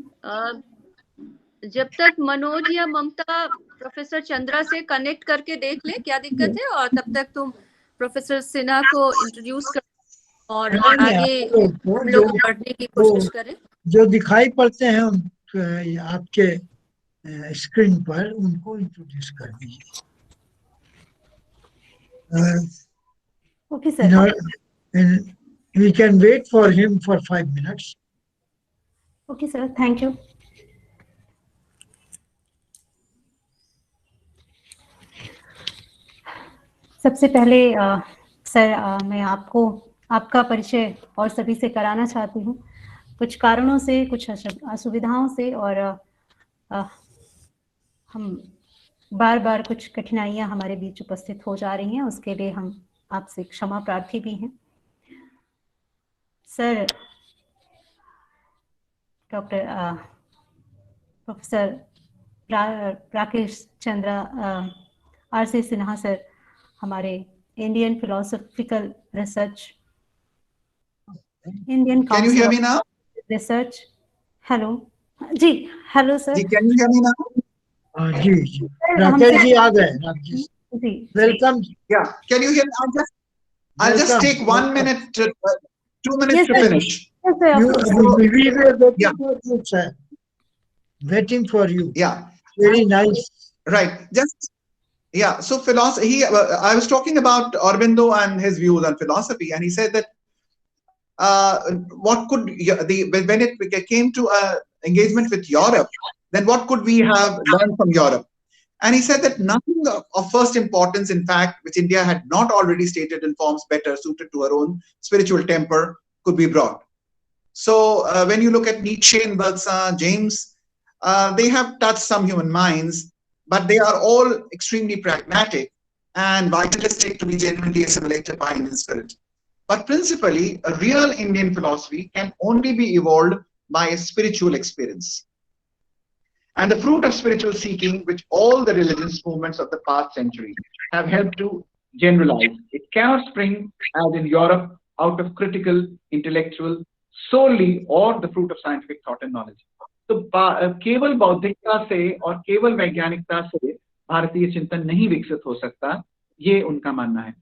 जब तक मनोज या ममता प्रोफेसर चंद्रा से कनेक्ट करके देख ले क्या दिक्कत है, और तब तक तुम प्रोफेसर सिन्हा को इंट्रोड्यूस कर और आगे हम जो लोग बढ़ने की कोशिश करें। जो दिखाई पड़ते हैं आपके स्क्रीन पर उनको इंट्रोड्यूस कर दीजिए। Okay sir. We can wait for him for 5 minutes. Okay sir, thank you. सबसे पहले सर मैं आपको आपका परिचय और सभी से कराना चाहती हूँ। कुछ कारणों से, कुछ असुविधाओं से, और हम बार बार कुछ कठिनाइयाँ हमारे बीच उपस्थित हो जा रही हैं, उसके लिए हम आपसे क्षमा प्रार्थी भी हैं। Sir doctor professor Rakesh Chandra RC Sinha sir हमारे Indian philosophical research, Indian Can you hear me now? Research. Hello जी, hello sir. Can you hear me now? जी जी, राकेश जी आ गए। Rakesh ji, welcome. Yeah. Can you hear me? I'll just take 1 minute, 2 minutes Yes, to sir. finish. Yes, sir, of course. We were waiting Yeah. for you, sir. Waiting for you. Yeah. Very nice. Right. Yeah. So philosophy. I was talking about Aurobindo and his views on philosophy, and he said that what could when it came to engagement with Europe, then what could we have learned from Europe? And he said that nothing of first importance, in fact, which India had not already stated in forms better suited to her own spiritual temper, could be brought. So when you look at Nietzsche and Balza, James, they have touched some human minds, but they are all extremely pragmatic and vitalistic to be genuinely assimilated by Indian spirit. But principally, a real Indian philosophy can only be evolved by a spiritual experience. And the fruit of spiritual seeking, which all the religious movements of the past century have helped to generalize, it cannot spring, as in Europe, out of critical, intellectual, solely, or the fruit of scientific thought and knowledge. तो केवल बौद्धिकता से और केवल वैज्ञानिकता से भारतीय चिंतन नहीं विकसित हो सकता, ये उनका मानना है.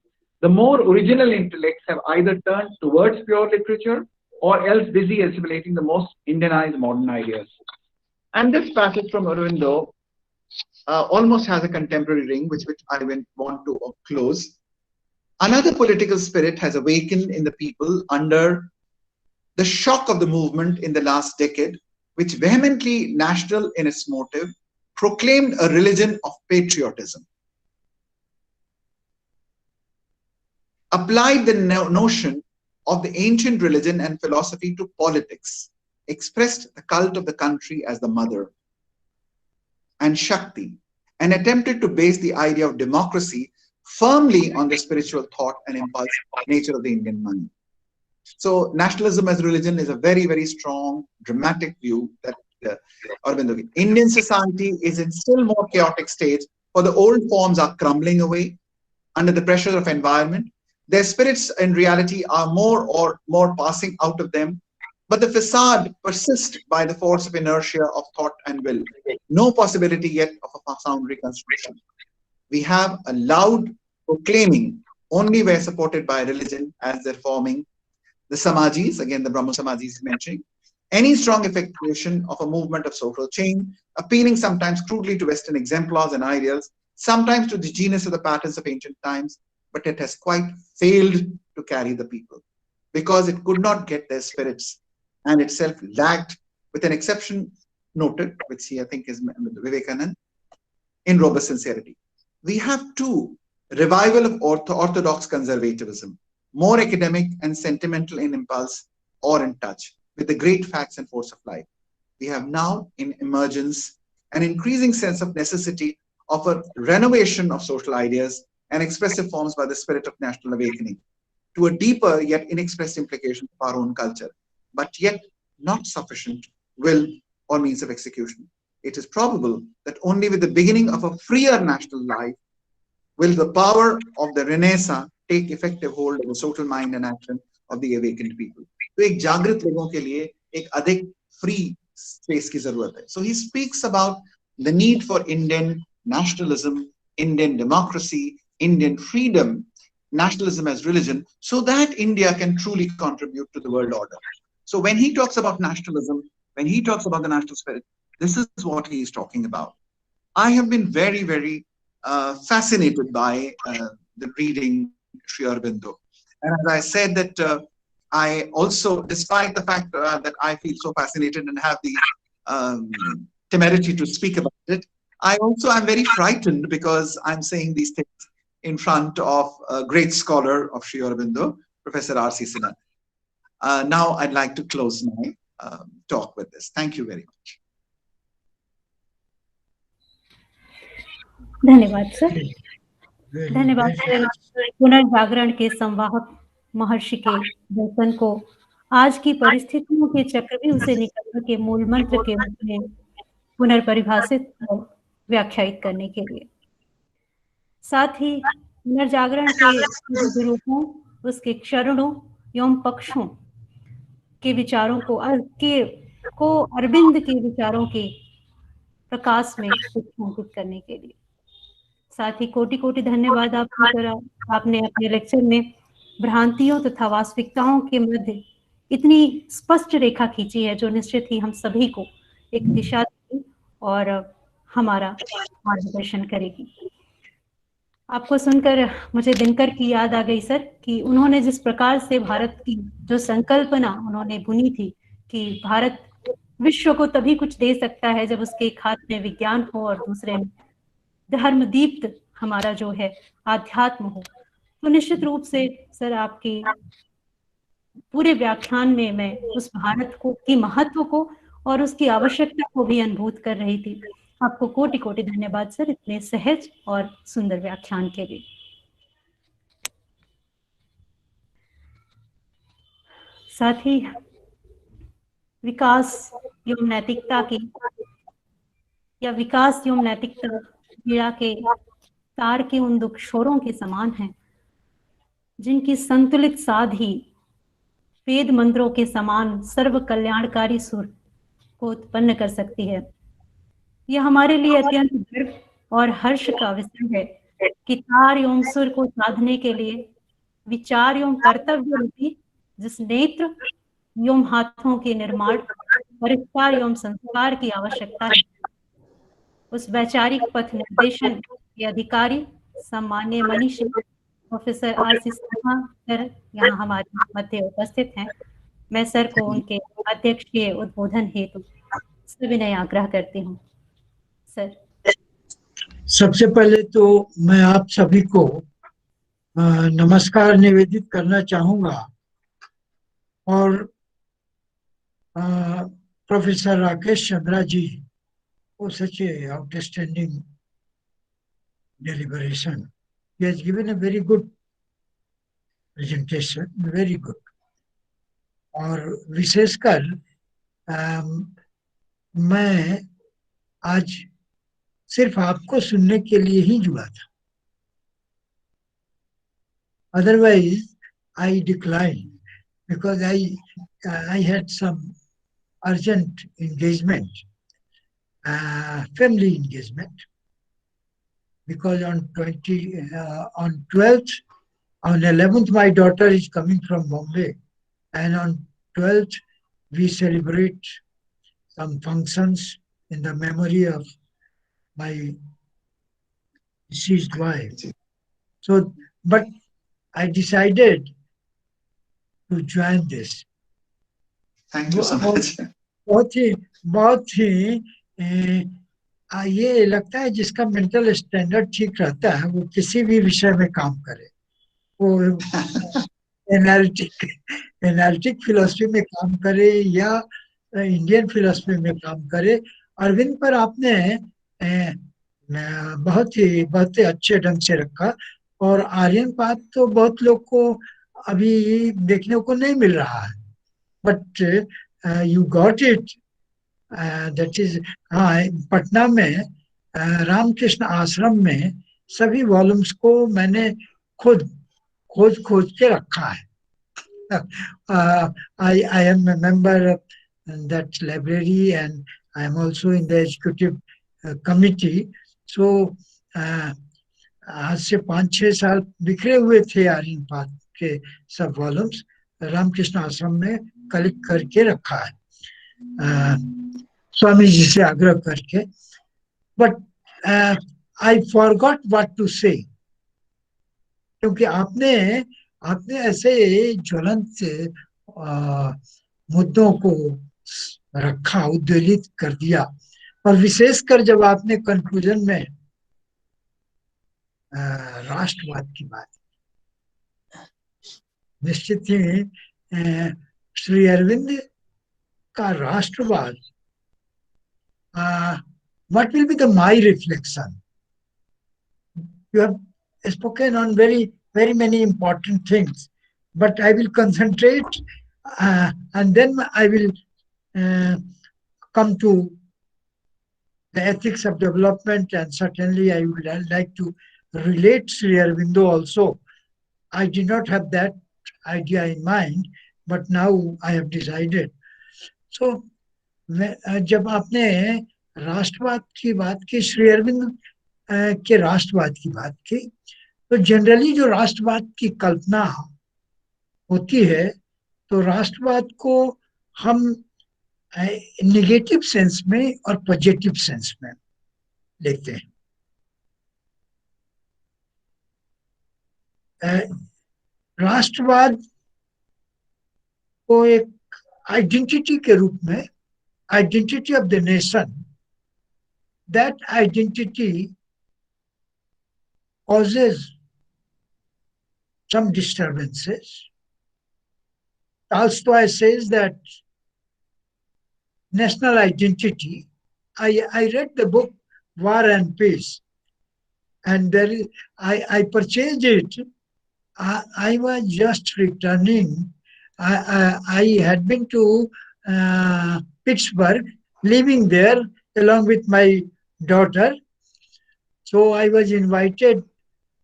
The more original intellects have either turned towards pure literature or else busy assimilating the most Indianized modern ideas. And this passage from Aurobindo almost has a contemporary ring, which I want to close. Another political spirit has awakened in the people under the shock of the movement in the last decade, which vehemently national in its motive, proclaimed a religion of patriotism. Applied the notion of the ancient religion and philosophy to politics, expressed the cult of the country as the mother and Shakti, and attempted to base the idea of democracy firmly on the spiritual thought and impulse nature of the Indian mind. So nationalism as religion is a very, very strong, dramatic view that Aurobindo. Indian society is in still more chaotic state, for the old forms are crumbling away under the pressure of environment. Their spirits in reality are more passing out of them, but the facade persists by the force of inertia of thought and will. No possibility yet of a sound reconstruction. We have a loud proclaiming only where supported by religion as they're forming the Samajis, again the Brahmo Samajis mentioning, any strong effectuation of a movement of social change, appealing sometimes crudely to Western exemplars and ideals, sometimes to the genius of the patterns of ancient times, but it has quite failed to carry the people because it could not get their spirits and itself lagged, with an exception noted, which he I think is Vivekanand, in robust sincerity. we have two: revival of orthodox conservatism, more academic and sentimental in impulse or in touch with the great facts and force of life. We have now in emergence an increasing sense of necessity of a renovation of social ideas and expressive forms by the spirit of national awakening to a deeper yet inexpressed implication of our own culture, but yet not sufficient will or means of execution. It is probable that only with the beginning of a freer national life will the power of the Renaissance take effective hold of the social mind and action of the awakened people. तो एक जागृत लोगों के लिए एक अधिक free space की जरूरत है. So he speaks about the need for Indian nationalism, Indian democracy, Indian freedom, nationalism as religion, so that India can truly contribute to the world order. So when he talks about nationalism, when he talks about the national spirit, this is what he is talking about. I have been very, very fascinated by the reading Sri Aurobindo. And as I said that I also, despite the fact that I feel so fascinated and have the temerity to speak about it, I also am very frightened because I'm saying these things in front of a great scholar of Sri Aurobindo, Professor R.C. Sinha. Now I'd like to close my talk with this. Thank you very much. धन्यवाद sir. धन्यवाद sir. पुनर्जागरण के संवाहक महर्षि के दर्शन को आज की परिस्थितियों के चक्रव्यूह से निकलने के मूल मंत्र के रूप में पुनर्परिभाषित और व्याख्यायित करने के लिए, साथ ही पुनर्जागरण के रूपों, उसके क्षरणों एवं पक्षों के विचारों को अरविंद के विचारों के प्रकाश में चित्रित करने के लिए, साथ ही कोटि कोटि धन्यवाद आपने अपने लेक्चर में भ्रांतियों तथा वास्तविकताओं के मध्य इतनी स्पष्ट रेखा खींची है, जो निश्चित ही हम सभी को एक दिशा देगी और हमारा मार्गदर्शन करेगी. आपको सुनकर मुझे दिनकर की याद आ गई सर, कि उन्होंने जिस प्रकार से भारत की जो संकल्पना उन्होंने बुनी थी कि भारत विश्व को तभी कुछ दे सकता है जब उसके एक हाथ में विज्ञान हो और दूसरे में धर्मदीप्त हमारा जो है आध्यात्म हो. तो निश्चित रूप से सर आपके पूरे व्याख्यान में मैं उस भारत को की महत्व को और उसकी आवश्यकता को भी अनुभूत कर रही थी. आपको कोटि कोटि धन्यवाद सर इतने सहज और सुंदर व्याख्यान के लिए. साथ ही विकास एवं नैतिकता की या विकास एवं नैतिकता पीड़ा के तार के उन दो छोरों के समान हैं, जिनकी संतुलित साध ही वेद मंत्रों के समान सर्व कल्याणकारी सुर को उत्पन्न कर सकती है. यह हमारे लिए अत्यंत गर्व और हर्ष का विषय है कि तार एवं सुर को साधने के लिए विचार एवं कर्तव्य रूपी जिस नेत्र एवं हाथों के निर्माण, परिष्कार एवं संस्कार की आवश्यकता है, उस वैचारिक पथ निर्देशन के अधिकारी सम्मान्य मनीषी प्रोफेसर R.C. सिन्हा सर यहाँ हमारे मध्य उपस्थित हैं. मैं सर को उनके अध्यक्षीय उद्बोधन हेतु सविनय आग्रह करती हूँ. सर, सबसे पहले तो मैं आप सभी को नमस्कार निवेदित करना चाहूँगा और professor Rakesh Chandra ji for such a outstanding deliberation. He has given a very good presentation, very good. और विशेषकर मैं आज सिर्फ आपको सुनने के लिए ही जुड़ा था. Otherwise, I declined because I had some urgent engagement. Family engagement, because on 12th, on 11th my daughter is coming from Bombay, and on 12th we celebrate some functions in the memory of my deceased wife. So, but I decided to join this. Thank you so much. बहुत ही ये लगता है जिसका mental standard ठीक रहता है वो किसी भी विषय में काम करे, वो एनालिटिक एनालिटिक फिलोसफी में काम करे या इंडियन फिलोसफी में काम करे। अरविंद पर आपने बहुत ही अच्छे ढंग से रखा। और आर्यन पाठ तो बहुत लोग को अभी देखने को नहीं मिल रहा है, but you got it. That is, हाँ, पटना में रामकृष्ण आश्रम में सभी वॉल्यूम्स को मैंने खुद खोज खोज के रखा है। I am a member of that library, and I am also in the executive committee. So आज से 5-6 साल बिखरे हुए थे आर्यन पाठ के सब वॉल्यूम्स, रामकृष्ण आश्रम में कलेक्ट करके रखा है, स्वामी जी से आग्रह करके। But I forgot what to say, क्योंकि आपने ऐसे ज्वलंत मुद्दों को रखा, उद्वेलित कर दिया। और विशेषकर जब आपने कंक्लूजन में राष्ट्रवाद की बात, निश्चित ही श्री अरविंद का राष्ट्रवाद, what will be the my reflection? You have spoken on very many important things, but I will concentrate and then I will come to the ethics of development, and certainly I would like to relate Sri Aurobindo also. I did not have that idea in mind, but now I have decided. So, जब आपने राष्ट्रवाद की बात की, श्री अरविंद के राष्ट्रवाद की बात की, तो जनरली जो राष्ट्रवाद की कल्पना होती है, तो राष्ट्रवाद को हम नेगेटिव सेंस में और पॉजिटिव सेंस में लेते हैं। राष्ट्रवाद को एक आइडेंटिटी के रूप में, identity of the nation, that identity causes some disturbances. Tolstoy says that national identity, I read the book War and Peace, and I purchased it. I was just returning. I had been to Pittsburgh, living there along with my daughter. So I was invited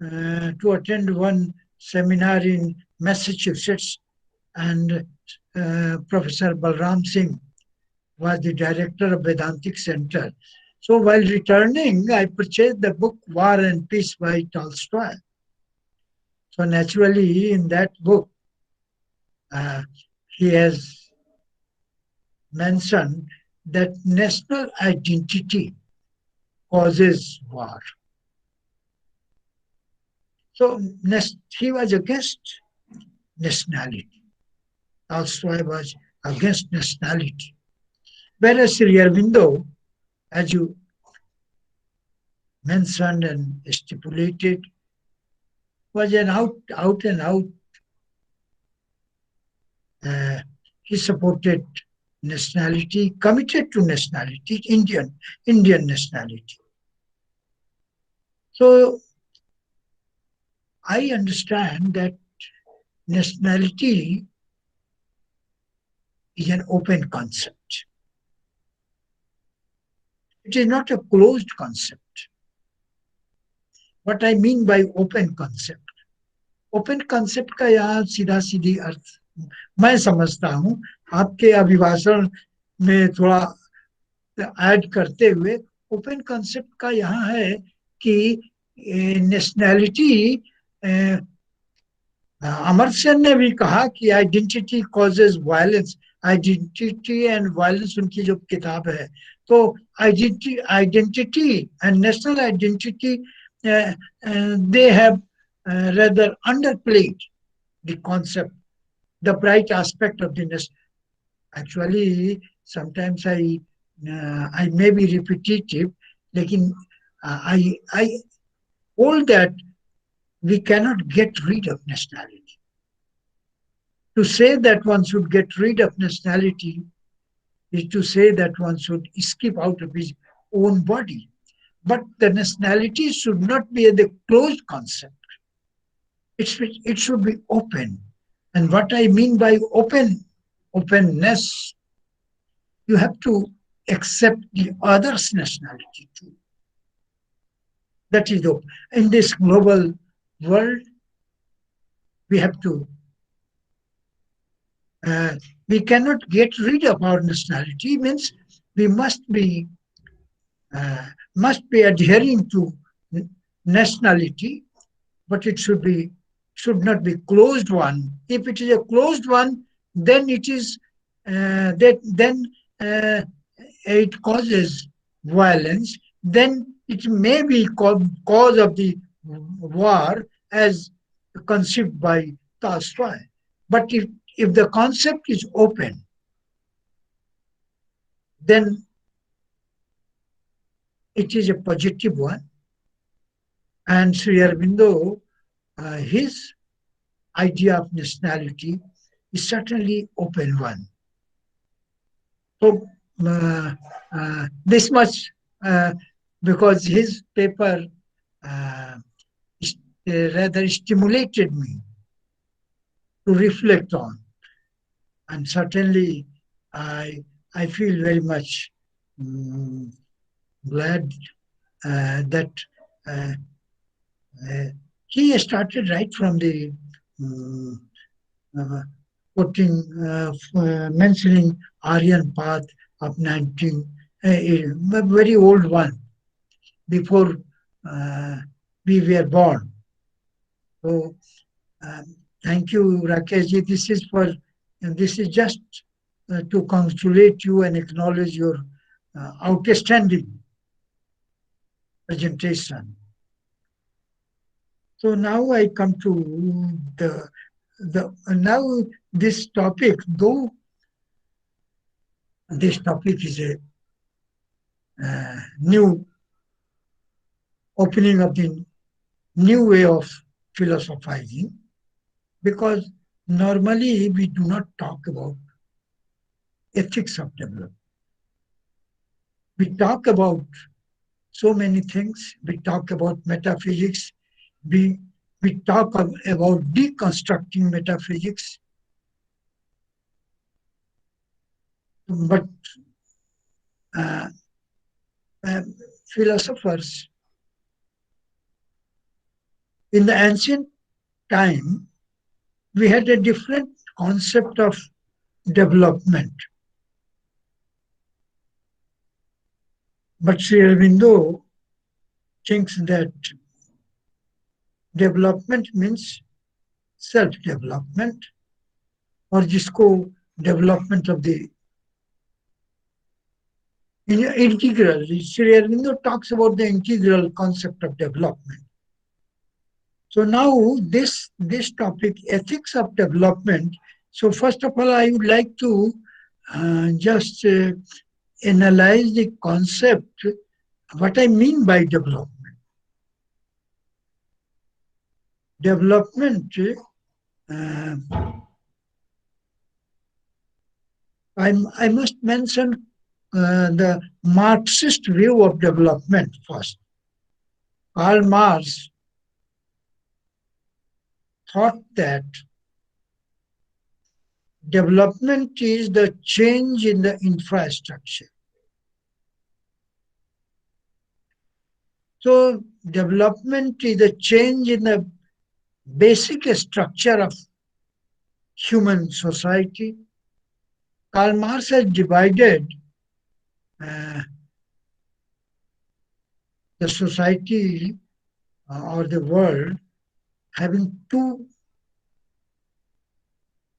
to attend one seminar in Massachusetts, and Professor Balram Singh was the director of Vedantic Center. So while returning, I purchased the book War and Peace by Tolstoy. So naturally, in that book, he has mentioned that national identity causes war. So he was against nationality. Tolstoy was against nationality. Whereas Sri Aurobindo, as you mentioned and stipulated, was an out and out. He supported nationality, committed to nationality, Indian nationality. So I understand that nationality is an open concept. It is not a closed concept. What I mean by open concept? Open concept का यहाँ सीधा सीधी अर्थ मैं समझता हूँ, आपके अभिभाषण में थोड़ा ऐड करते हुए ओपन कंसेप्ट का यहाँ है कि नेशनैलिटी, अमर्त्य सेन ने भी कहा कि identity causes violence, identity and violence उनकी जो किताब है, तो identity and national identity they have rather underplayed the concept, the bright aspect of the nation. Actually, sometimes I may be repetitive, लेकिन I hold that we cannot get rid of nationality. To say that one should get rid of nationality is to say that one should escape out of his own body. But the nationality should not be the closed concept. It should be open. And what I mean by openness, you have to accept the other's nationality too. That is open. In this global world, we have to, we cannot get rid of our nationality, means we must be adhering to nationality, but it should not be closed one. If it is a closed one, then it is it causes violence. Then it may be cause of the war, as conceived by Tolstoy. But if the concept is open, then it is a positive one. And Sri Aurobindo, his idea of nationality is certainly open one. So this much, because his paper rather stimulated me to reflect on. And certainly I feel very much glad that he started right from the mentioning Aryan path of 19, a very old one, before we were born. So thank you, Rakesh ji. This is just to congratulate you and acknowledge your outstanding presentation. So now I come to now this topic, though this topic is a new opening of the new way of philosophizing, because normally we do not talk about ethics of development. We talk about so many things. We talk about metaphysics. We talk about deconstructing metaphysics. But philosophers in the ancient time, we had a different concept of development. But Sri Aurobindo thinks that development means self-development, or जिसको development of the integral. Sri Aurobindo talks about the integral concept of development. So now this topic, ethics of development. So first of all, I would like to just analyze the concept, what I mean by development. Development, I must mention the Marxist view of development first. Karl Marx thought that development is the change in the infrastructure. So development is a change in the basic structure of human society. Karl Marx has divided the society or the world having two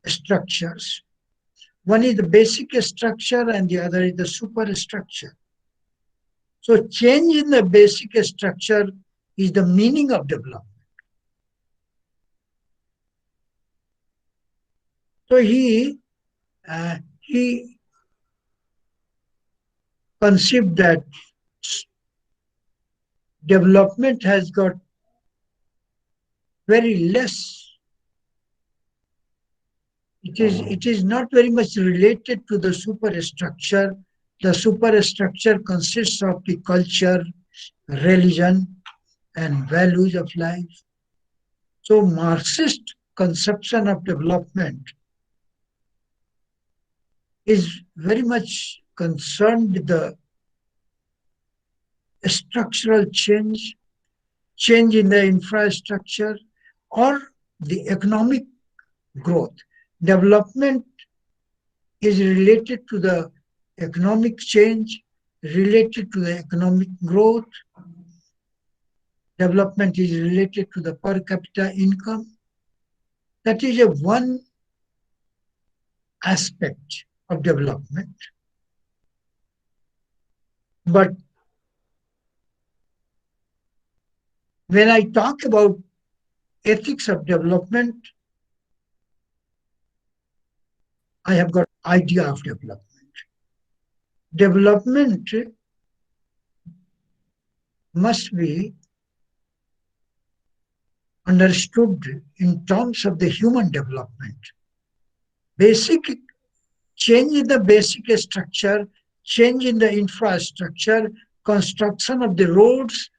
structures. One is the basic structure and the other is the superstructure. So change in the basic structure is the meaning of development. So he conceived that development has got very less. It is not very much related to the superstructure. The superstructure consists of the culture, religion, and values of life. So Marxist conception of development is very much concerned with the structural change, change in the infrastructure, or the economic growth. Development is related to the economic change, related to the economic growth. Development is related to the per capita income. That is a one aspect of development. But when I talk about ethics of development, I have got idea of development. Development must be understood in terms of the human development. Basic change in the basic structure, change in the infrastructure, construction of the roads,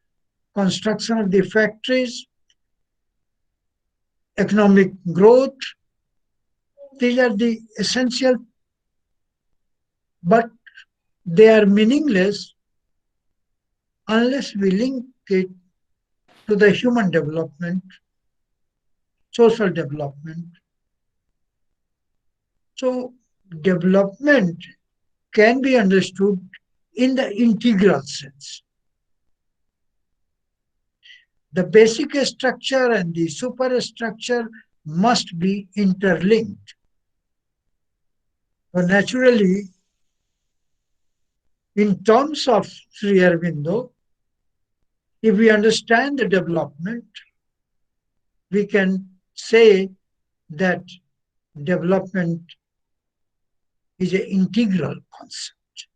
construction of the factories, economic growth. These are the essential, but they are meaningless unless we link it to the human development, social development. So development can be understood in the integral sense. The basic structure and the superstructure must be interlinked. So naturally, in terms of Sri Aurobindo, if we understand the development, we can say that development is an integral concept.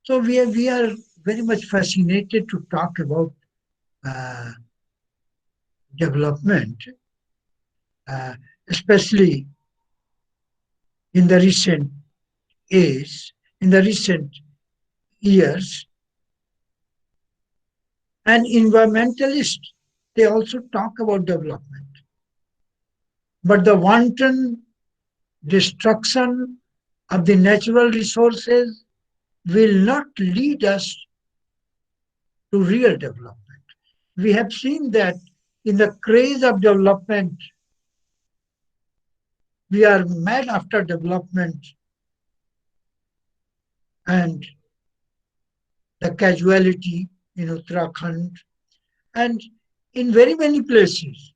So we are very much fascinated to talk about development, especially in the recent years, and environmentalists, they also talk about development. But the wanton destruction of the natural resources will not lead us to real development. We have seen that in the craze of development, we are mad after development, and the casualty in Uttarakhand and in very many places.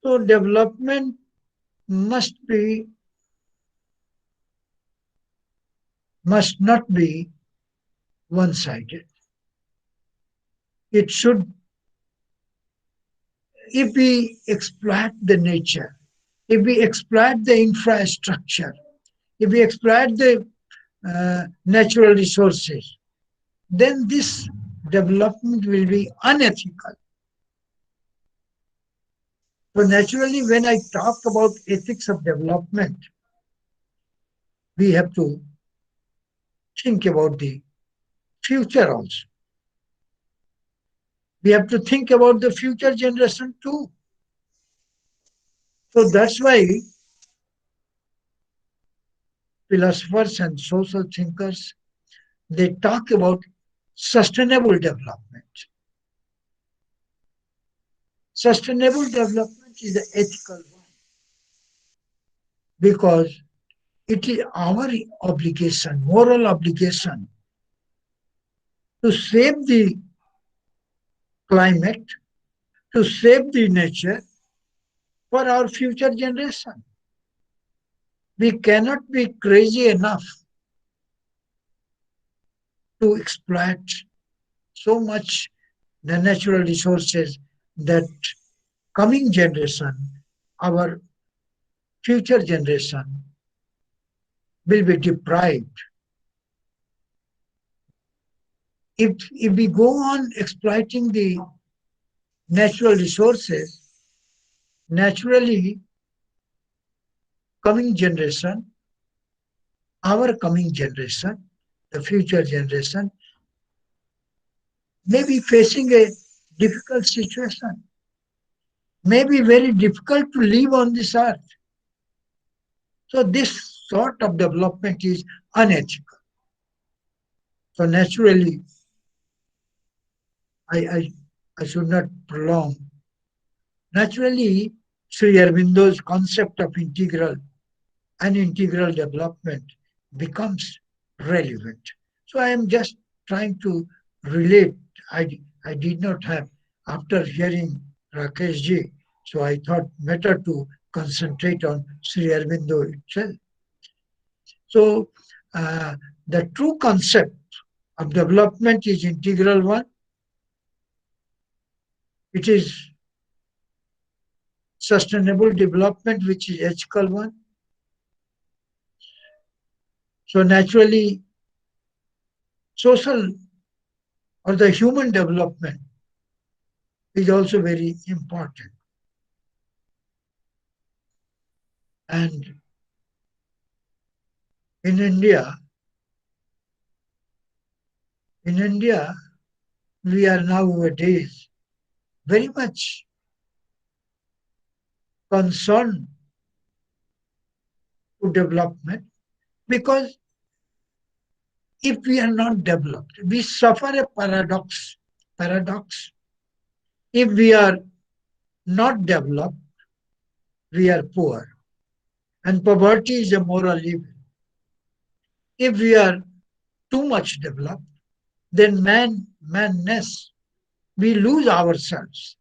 So development must not be one-sided. It should, if we exploit the nature, if we exploit the infrastructure, if we exploit the natural resources, then this development will be unethical. So naturally, when I talk about ethics of development, we have to think about the future also. We have to think about the future generation too. So that's why philosophers and social thinkers, they talk about sustainable development. Sustainable development is the ethical one because it is our obligation, moral obligation, to save the climate, to save the nature for our future generation. We cannot be crazy enough to exploit so much the natural resources that coming generation, our future generation, will be deprived if we go on exploiting the natural resources, naturally coming generation, our coming generation, the future generation, may be facing a difficult situation, may be very difficult to live on this earth. So this sort of development is unethical. So naturally, I should not prolong. Naturally, Sri Aurobindo's concept of integral and integral development becomes relevant. So I am just trying to relate. I did not have, after hearing Rakesh ji, so I thought better to concentrate on Sri Aurobindo itself. So the true concept of development is integral one. It is sustainable development, which is ethical one. So naturally, social or the human development is also very important. And in India, we are nowadays very much concerned to development, because if we are not developed, we suffer a paradox. If we are not developed, we are poor. And poverty is a moral evil. If we are too much developed, then manness, we lose ourselves.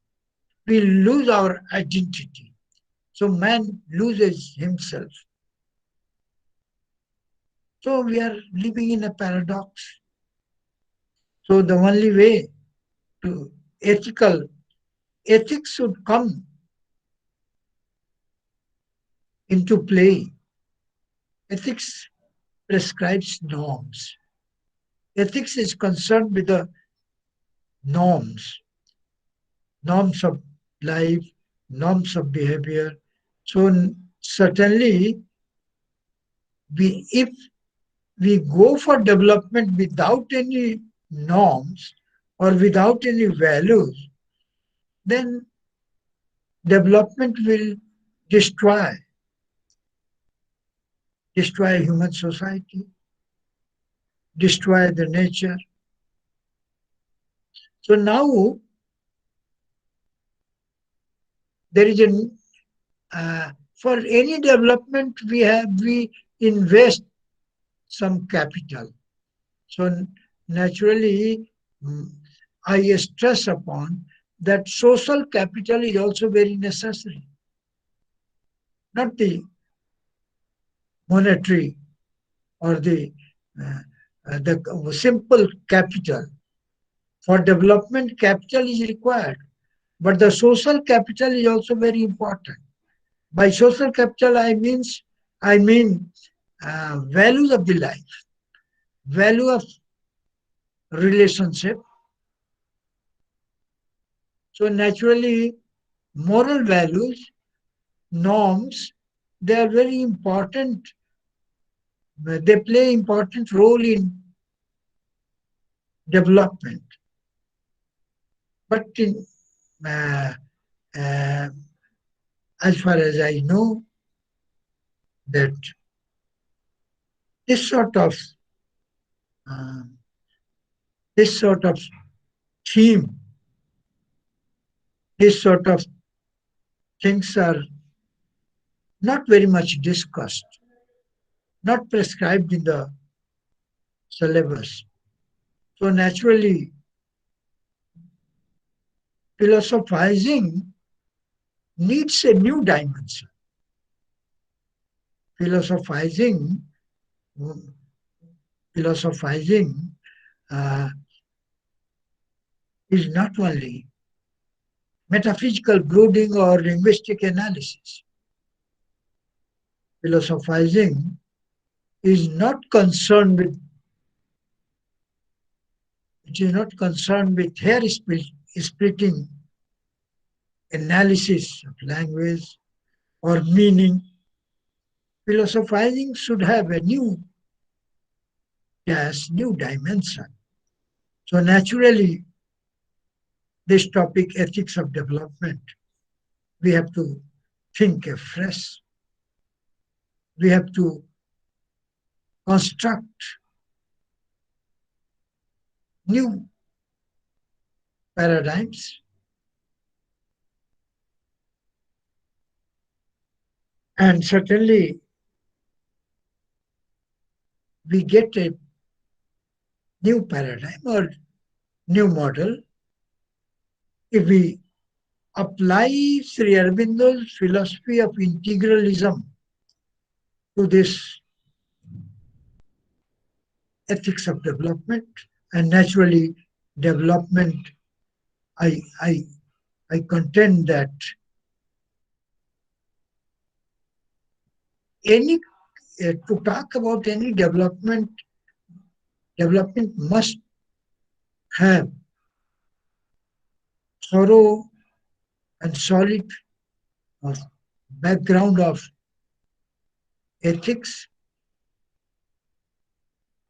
We lose our identity. So man loses himself. So we are living in a paradox. So the only way to ethics should come into play. Ethics prescribes norms. Ethics is concerned with the norms of life, norms of behavior. So certainly, if we go for development without any norms or without any values, then development will destroy human society, destroy the nature. So now there is for any development we invest some capital. So naturally, I stress upon that social capital is also very necessary, not the monetary or the simple capital. For development, capital is required, but the social capital is also very important. By social capital, I mean values of the life, value of relationship. So naturally, moral values, norms, they are very important. They play important role in development. But as far as I know, that this sort of theme, this sort of things are not very much discussed, not prescribed in the syllabus. So naturally, philosophizing needs a new dimension. Philosophizing is not only metaphysical brooding or linguistic analysis. Philosophizing is not concerned with It is not concerned with hair splitting analysis of language or meaning. Philosophizing should have a new dimension. So naturally, this topic, ethics of development, we have to think afresh. We have to construct new paradigms. And certainly, we get a new paradigm or new model if we apply Sri Aurobindo's philosophy of integralism to this ethics of development. And naturally, development, I contend that to talk about any development must have thorough and solid background of ethics.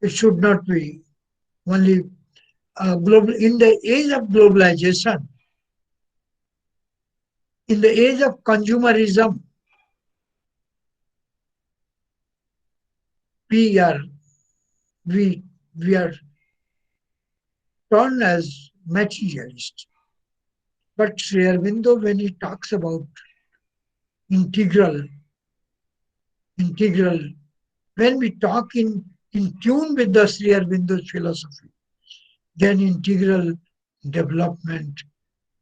It should not be only global. In the age of globalization, in the age of consumerism, we are turned as materialists. But Sri Aurobindo, when he talks about integral, when we talk in tune with the Sri Aurobindo's philosophy, then integral development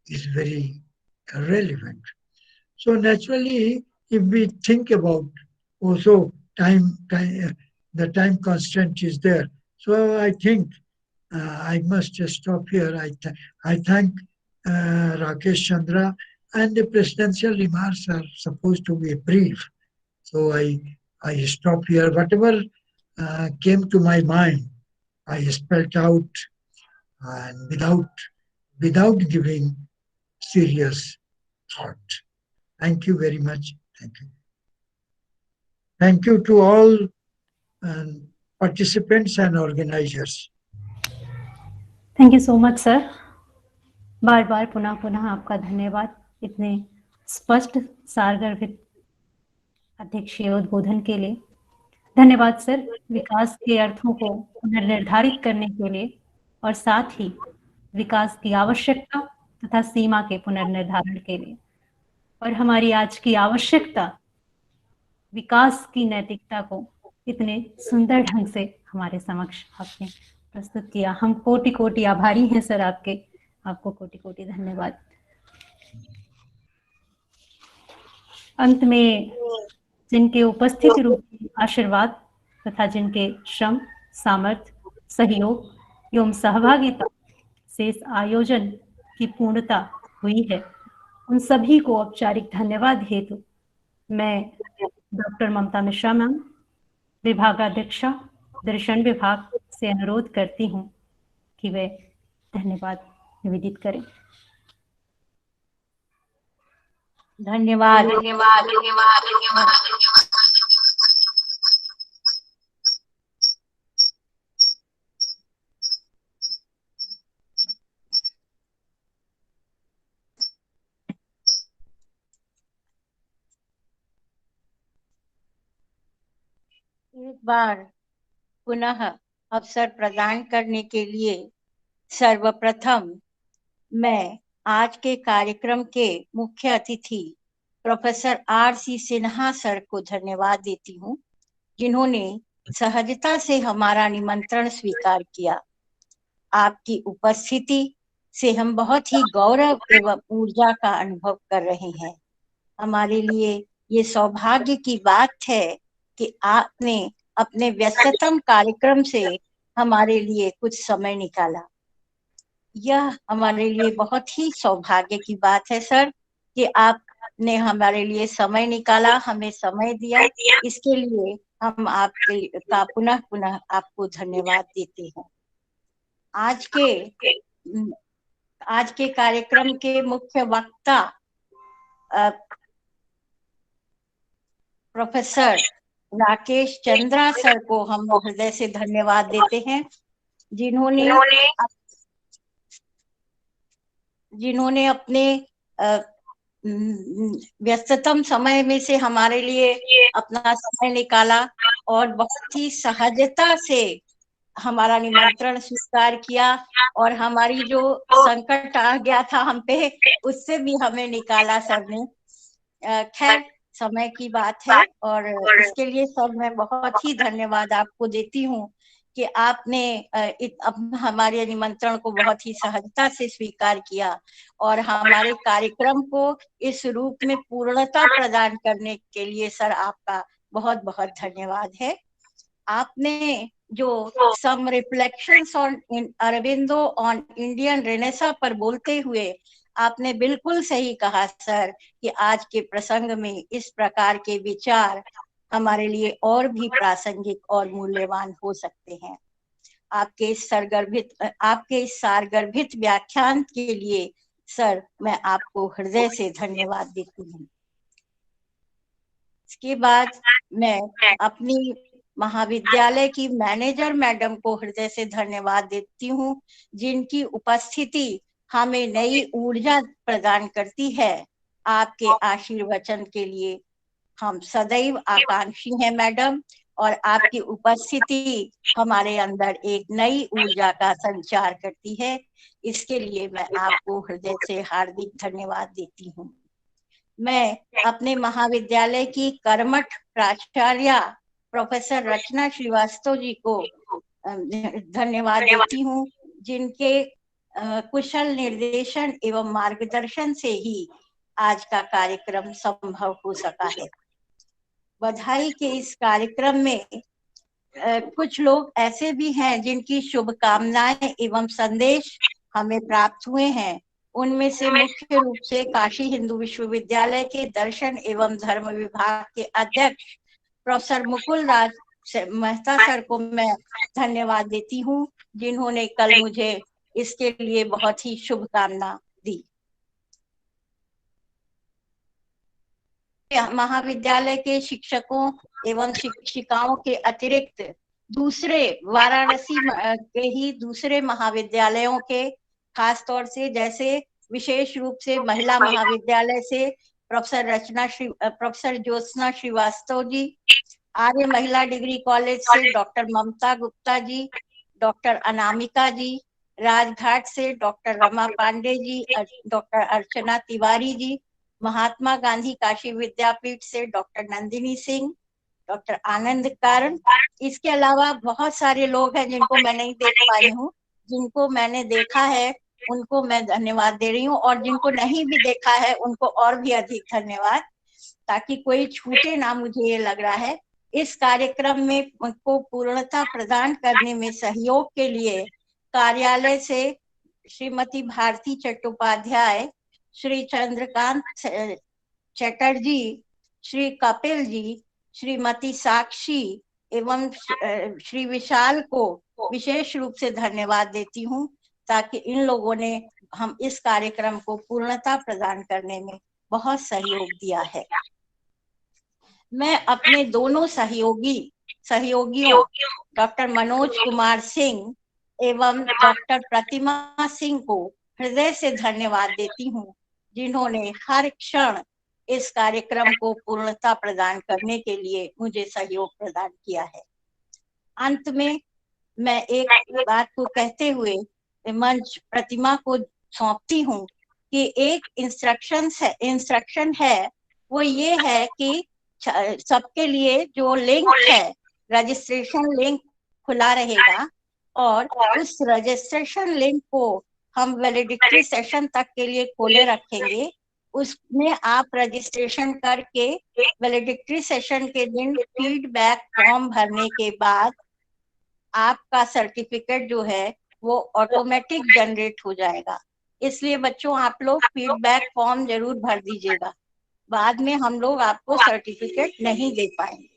is very relevant. So naturally, if we think about also the time constraint is there. So I think I must just stop here. I thank Rakesh Chandra, and the presidential remarks are supposed to be brief. So I stop here. Whatever came to my mind, I spelled out, and without giving serious thought. Thank you very much. Thank you. Thank you to all participants and organizers. Thank you so much sir. बार बार पुनः आपका धन्यवाद इतने स्पष्ट सारगर्भित अध्यक्षीय उद्बोधन के लिए. धन्यवाद सर विकास के अर्थों को पुनर्निर्धारित करने के लिए और साथ ही विकास की आवश्यकता तथा सीमा के पुनर्निर्धारण के लिए. और हमारी आज की आवश्यकता विकास की नैतिकता को इतने सुंदर ढंग से हमारे समक्ष आपने प्रस्तुत किया. हम कोटि कोटि आभारी हैं सर आपको कोटि कोटि धन्यवाद. अंत में जिनके उपस्थिति रूपी आशीर्वाद तथा जिनके श्रम, सामर्थ्य, सहयोग एवं सहभागिता से इस आयोजन की पूर्णता हुई है, उन सभी को औपचारिक धन्यवाद हेतु मैं डॉक्टर ममता मिश्रा मैम, विभागाध्यक्षा दर्शन विभाग से अनुरोध करती हूँ कि वे धन्यवाद निवेदित करें. धन्यवाद. एक बार पुनः अवसर प्रदान करने के लिए सर्वप्रथम मैं आज के कार्यक्रम के मुख्य अतिथि प्रोफेसर R.C. सिन्हा सर को धन्यवाद देती हूँ, जिन्होंने सहजता से हमारा निमंत्रण स्वीकार किया. आपकी उपस्थिति से हम बहुत ही गौरव एवं ऊर्जा का अनुभव कर रहे हैं. हमारे लिए ये सौभाग्य की बात है कि आपने अपने व्यस्ततम कार्यक्रम से हमारे लिए कुछ समय निकाला. यह हमारे लिए बहुत ही सौभाग्य की बात है सर कि आपने हमारे लिए समय निकाला, हमें समय दिया. इसके लिए हम आपका पुनः आपको धन्यवाद देते हैं. आज के कार्यक्रम के मुख्य वक्ता प्रोफेसर राकेश चंद्रा सर को हम हृदय से धन्यवाद देते हैं, जिन्होंने अपने व्यस्ततम समय में से हमारे लिए अपना समय निकाला और बहुत ही सहजता से हमारा निमंत्रण स्वीकार किया और हमारी जो संकट आ गया था हम पे, उससे भी हमें निकाला सर ने। खैर, समय की बात है और इसके लिए सर मैं बहुत ही धन्यवाद आपको देती हूँ कि आपने हमारे निमंत्रण को बहुत ही सहजता से स्वीकार किया और हमारे कार्यक्रम को इस रूप में पूर्णता प्रदान करने के लिए सर आपका बहुत बहुत धन्यवाद है। आपने जो some reflections on Aurobindo on Indian renaissance पर बोलते हुए आपने बिल्कुल सही कहा सर कि आज के प्रसंग में इस प्रकार के विचार हमारे लिए और भी प्रासंगिक और मूल्यवान हो सकते हैं। आपके इस सारगर्भित व्याख्यान के लिए सर मैं आपको हृदय से धन्यवाद देती हूँ। इसके बाद मैं अपनी महाविद्यालय की मैनेजर मैडम को हृदय से धन्यवाद देती हूँ, जिनकी उपस्थिति हमें नई ऊर्जा प्रदान करती है। आपके आशीर्वचन के लिए हम सदैव आकांक्षी हैं मैडम, और आपकी उपस्थिति हमारे अंदर एक नई ऊर्जा का संचार करती है। इसके लिए मैं आपको हृदय से हार्दिक धन्यवाद देती हूँ। मैं अपने महाविद्यालय की कर्मठ प्राचार्य प्रोफेसर रचना श्रीवास्तव जी को धन्यवाद देती हूँ, जिनके कुशल निर्देशन एवं मार्गदर्शन से ही आज का कार्यक्रम संभव हो सका है। बधाई के इस कार्यक्रम में कुछ लोग ऐसे भी हैं जिनकी शुभकामनाएं एवं संदेश हमें प्राप्त हुए हैं। उनमें से मुख्य रूप से काशी हिंदू विश्वविद्यालय के दर्शन एवं धर्म विभाग के अध्यक्ष प्रोफेसर मुकुल राज मेहता सर को मैं धन्यवाद देती हूँ, जिन्होंने कल मुझे इसके लिए बहुत ही शुभकामना दी। महाविद्यालय के शिक्षकों एवं शिक्षिकाओं के अतिरिक्त दूसरे वाराणसी के ही दूसरे महाविद्यालयों के, खास तौर से जैसे विशेष रूप से महिला महाविद्यालय से प्रोफेसर ज्योत्सना श्रीवास्तव जी, आर्य महिला डिग्री कॉलेज से डॉक्टर ममता गुप्ता जी, डॉक्टर अनामिका जी, राजघाट से डॉक्टर रमा पांडे जी, डॉक्टर अर्चना तिवारी जी, महात्मा गांधी काशी विद्यापीठ से डॉक्टर नंदिनी सिंह, डॉक्टर आनंद कारण। इसके अलावा बहुत सारे लोग हैं जिनको मैं नहीं देख पाई हूँ, जिनको मैंने देखा है उनको मैं धन्यवाद दे रही हूँ, और जिनको नहीं भी देखा है उनको और भी अधिक धन्यवाद, ताकि कोई छूटे ना। मुझे ये लग रहा है इस कार्यक्रम में को पूर्णता प्रदान करने में सहयोग के लिए कार्यालय से श्रीमती भारती चट्टोपाध्याय, श्री चंद्रकांत चटर्जी, श्री कपिल जी, श्रीमती साक्षी एवं श्री विशाल को विशेष रूप से धन्यवाद देती हूँ, ताकि इन लोगों ने हम इस कार्यक्रम को पूर्णता प्रदान करने में बहुत सहयोग दिया है। मैं अपने दोनों सहयोगियों डॉक्टर मनोज कुमार सिंह एवं डॉक्टर प्रतिमा सिंह को हृदय से धन्यवाद देती हूँ, जिन्होंने हर क्षण इस कार्यक्रम को पूर्णता प्रदान करने के लिए मुझे सहयोग प्रदान किया है। अंत में मैं एक बात को कहते हुए मंच प्रतिमा को सौंपती हूँ कि एक इंस्ट्रक्शन है, वो ये है कि सबके लिए जो लिंक है, रजिस्ट्रेशन लिंक खुला रहेगा, और उस रजिस्ट्रेशन लिंक को हम वैलिडिटी सेशन तक के लिए खोले रखेंगे। उसमें आप रजिस्ट्रेशन करके वैलिडिटी सेशन के दिन फीडबैक फॉर्म भरने के बाद आपका सर्टिफिकेट जो है वो ऑटोमेटिक जनरेट हो जाएगा। इसलिए बच्चों आप लोग फीडबैक फॉर्म जरूर भर दीजिएगा, बाद में हम लोग आपको सर्टिफिकेट नहीं दे पाएंगे।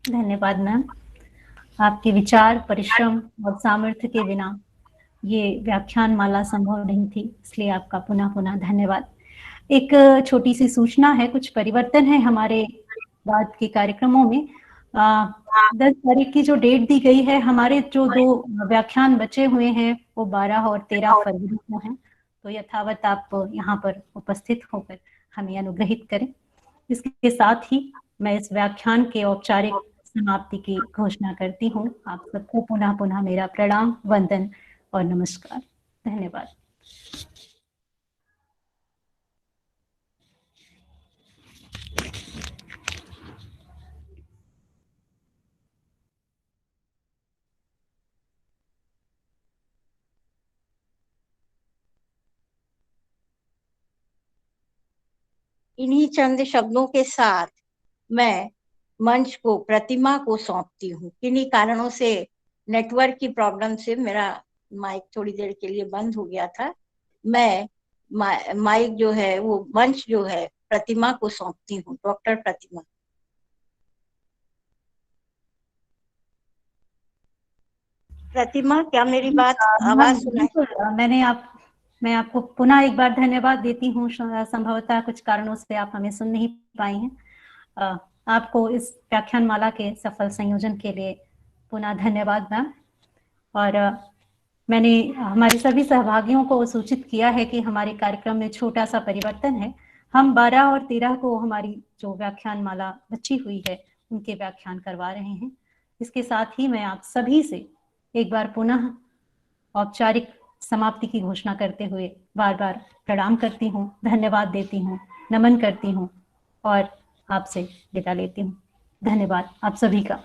धन्यवाद मैम। आपके विचार, परिश्रम और सामर्थ्य के बिना ये व्याख्यान माला संभव नहीं थी, इसलिए आपका पुनः पुनः धन्यवाद। एक छोटी सी सूचना है, कुछ परिवर्तन है हमारे बाद के कार्यक्रमों में। 10 तारीख की जो डेट दी गई है, हमारे जो 2 व्याख्यान बचे हुए हैं वो 12 और 13 फरवरी को हैं, तो यथावत आप यहाँ पर उपस्थित होकर हमें अनुग्रहित करें। इसके साथ ही मैं इस व्याख्यान के औपचारिक समाप्ति की घोषणा करती हूँ। आप सबको पुनः पुनः मेरा प्रणाम, वंदन और नमस्कार। धन्यवाद। इन्हीं चंद शब्दों के साथ मैं मंच को प्रतिमा को सौंपती हूँ। किन्हीं कारणों से नेटवर्क की प्रॉब्लम से मेरा माइक थोड़ी देर के लिए बंद हो गया था। मैं माइक जो है, वो मंच जो है, प्रतिमा को सौंपती हूँ। डॉक्टर प्रतिमा। प्रतिमा, क्या मेरी बात आवाज सुनाई? मैं आपको पुनः एक बार धन्यवाद देती हूँ। संभवतः कुछ कारणों से आप हमें सुन नहीं पाई हैं। आपको इस व्याख्यान माला के सफल संयोजन के लिए पुनः धन्यवाद मैम। और मैंने हमारे सभी सहभागियों को सूचित किया है कि हमारे कार्यक्रम में छोटा सा परिवर्तन है। हम 12 और 13 को हमारी जो व्याख्यान माला बची हुई है उनके व्याख्यान करवा रहे हैं। इसके साथ ही मैं आप सभी से एक बार पुनः औपचारिक समाप्ति की घोषणा करते हुए बार बार प्रणाम करती हूँ, धन्यवाद देती हूँ, नमन करती हूँ और आपसे विदा लेती हूँ। धन्यवाद आप सभी का।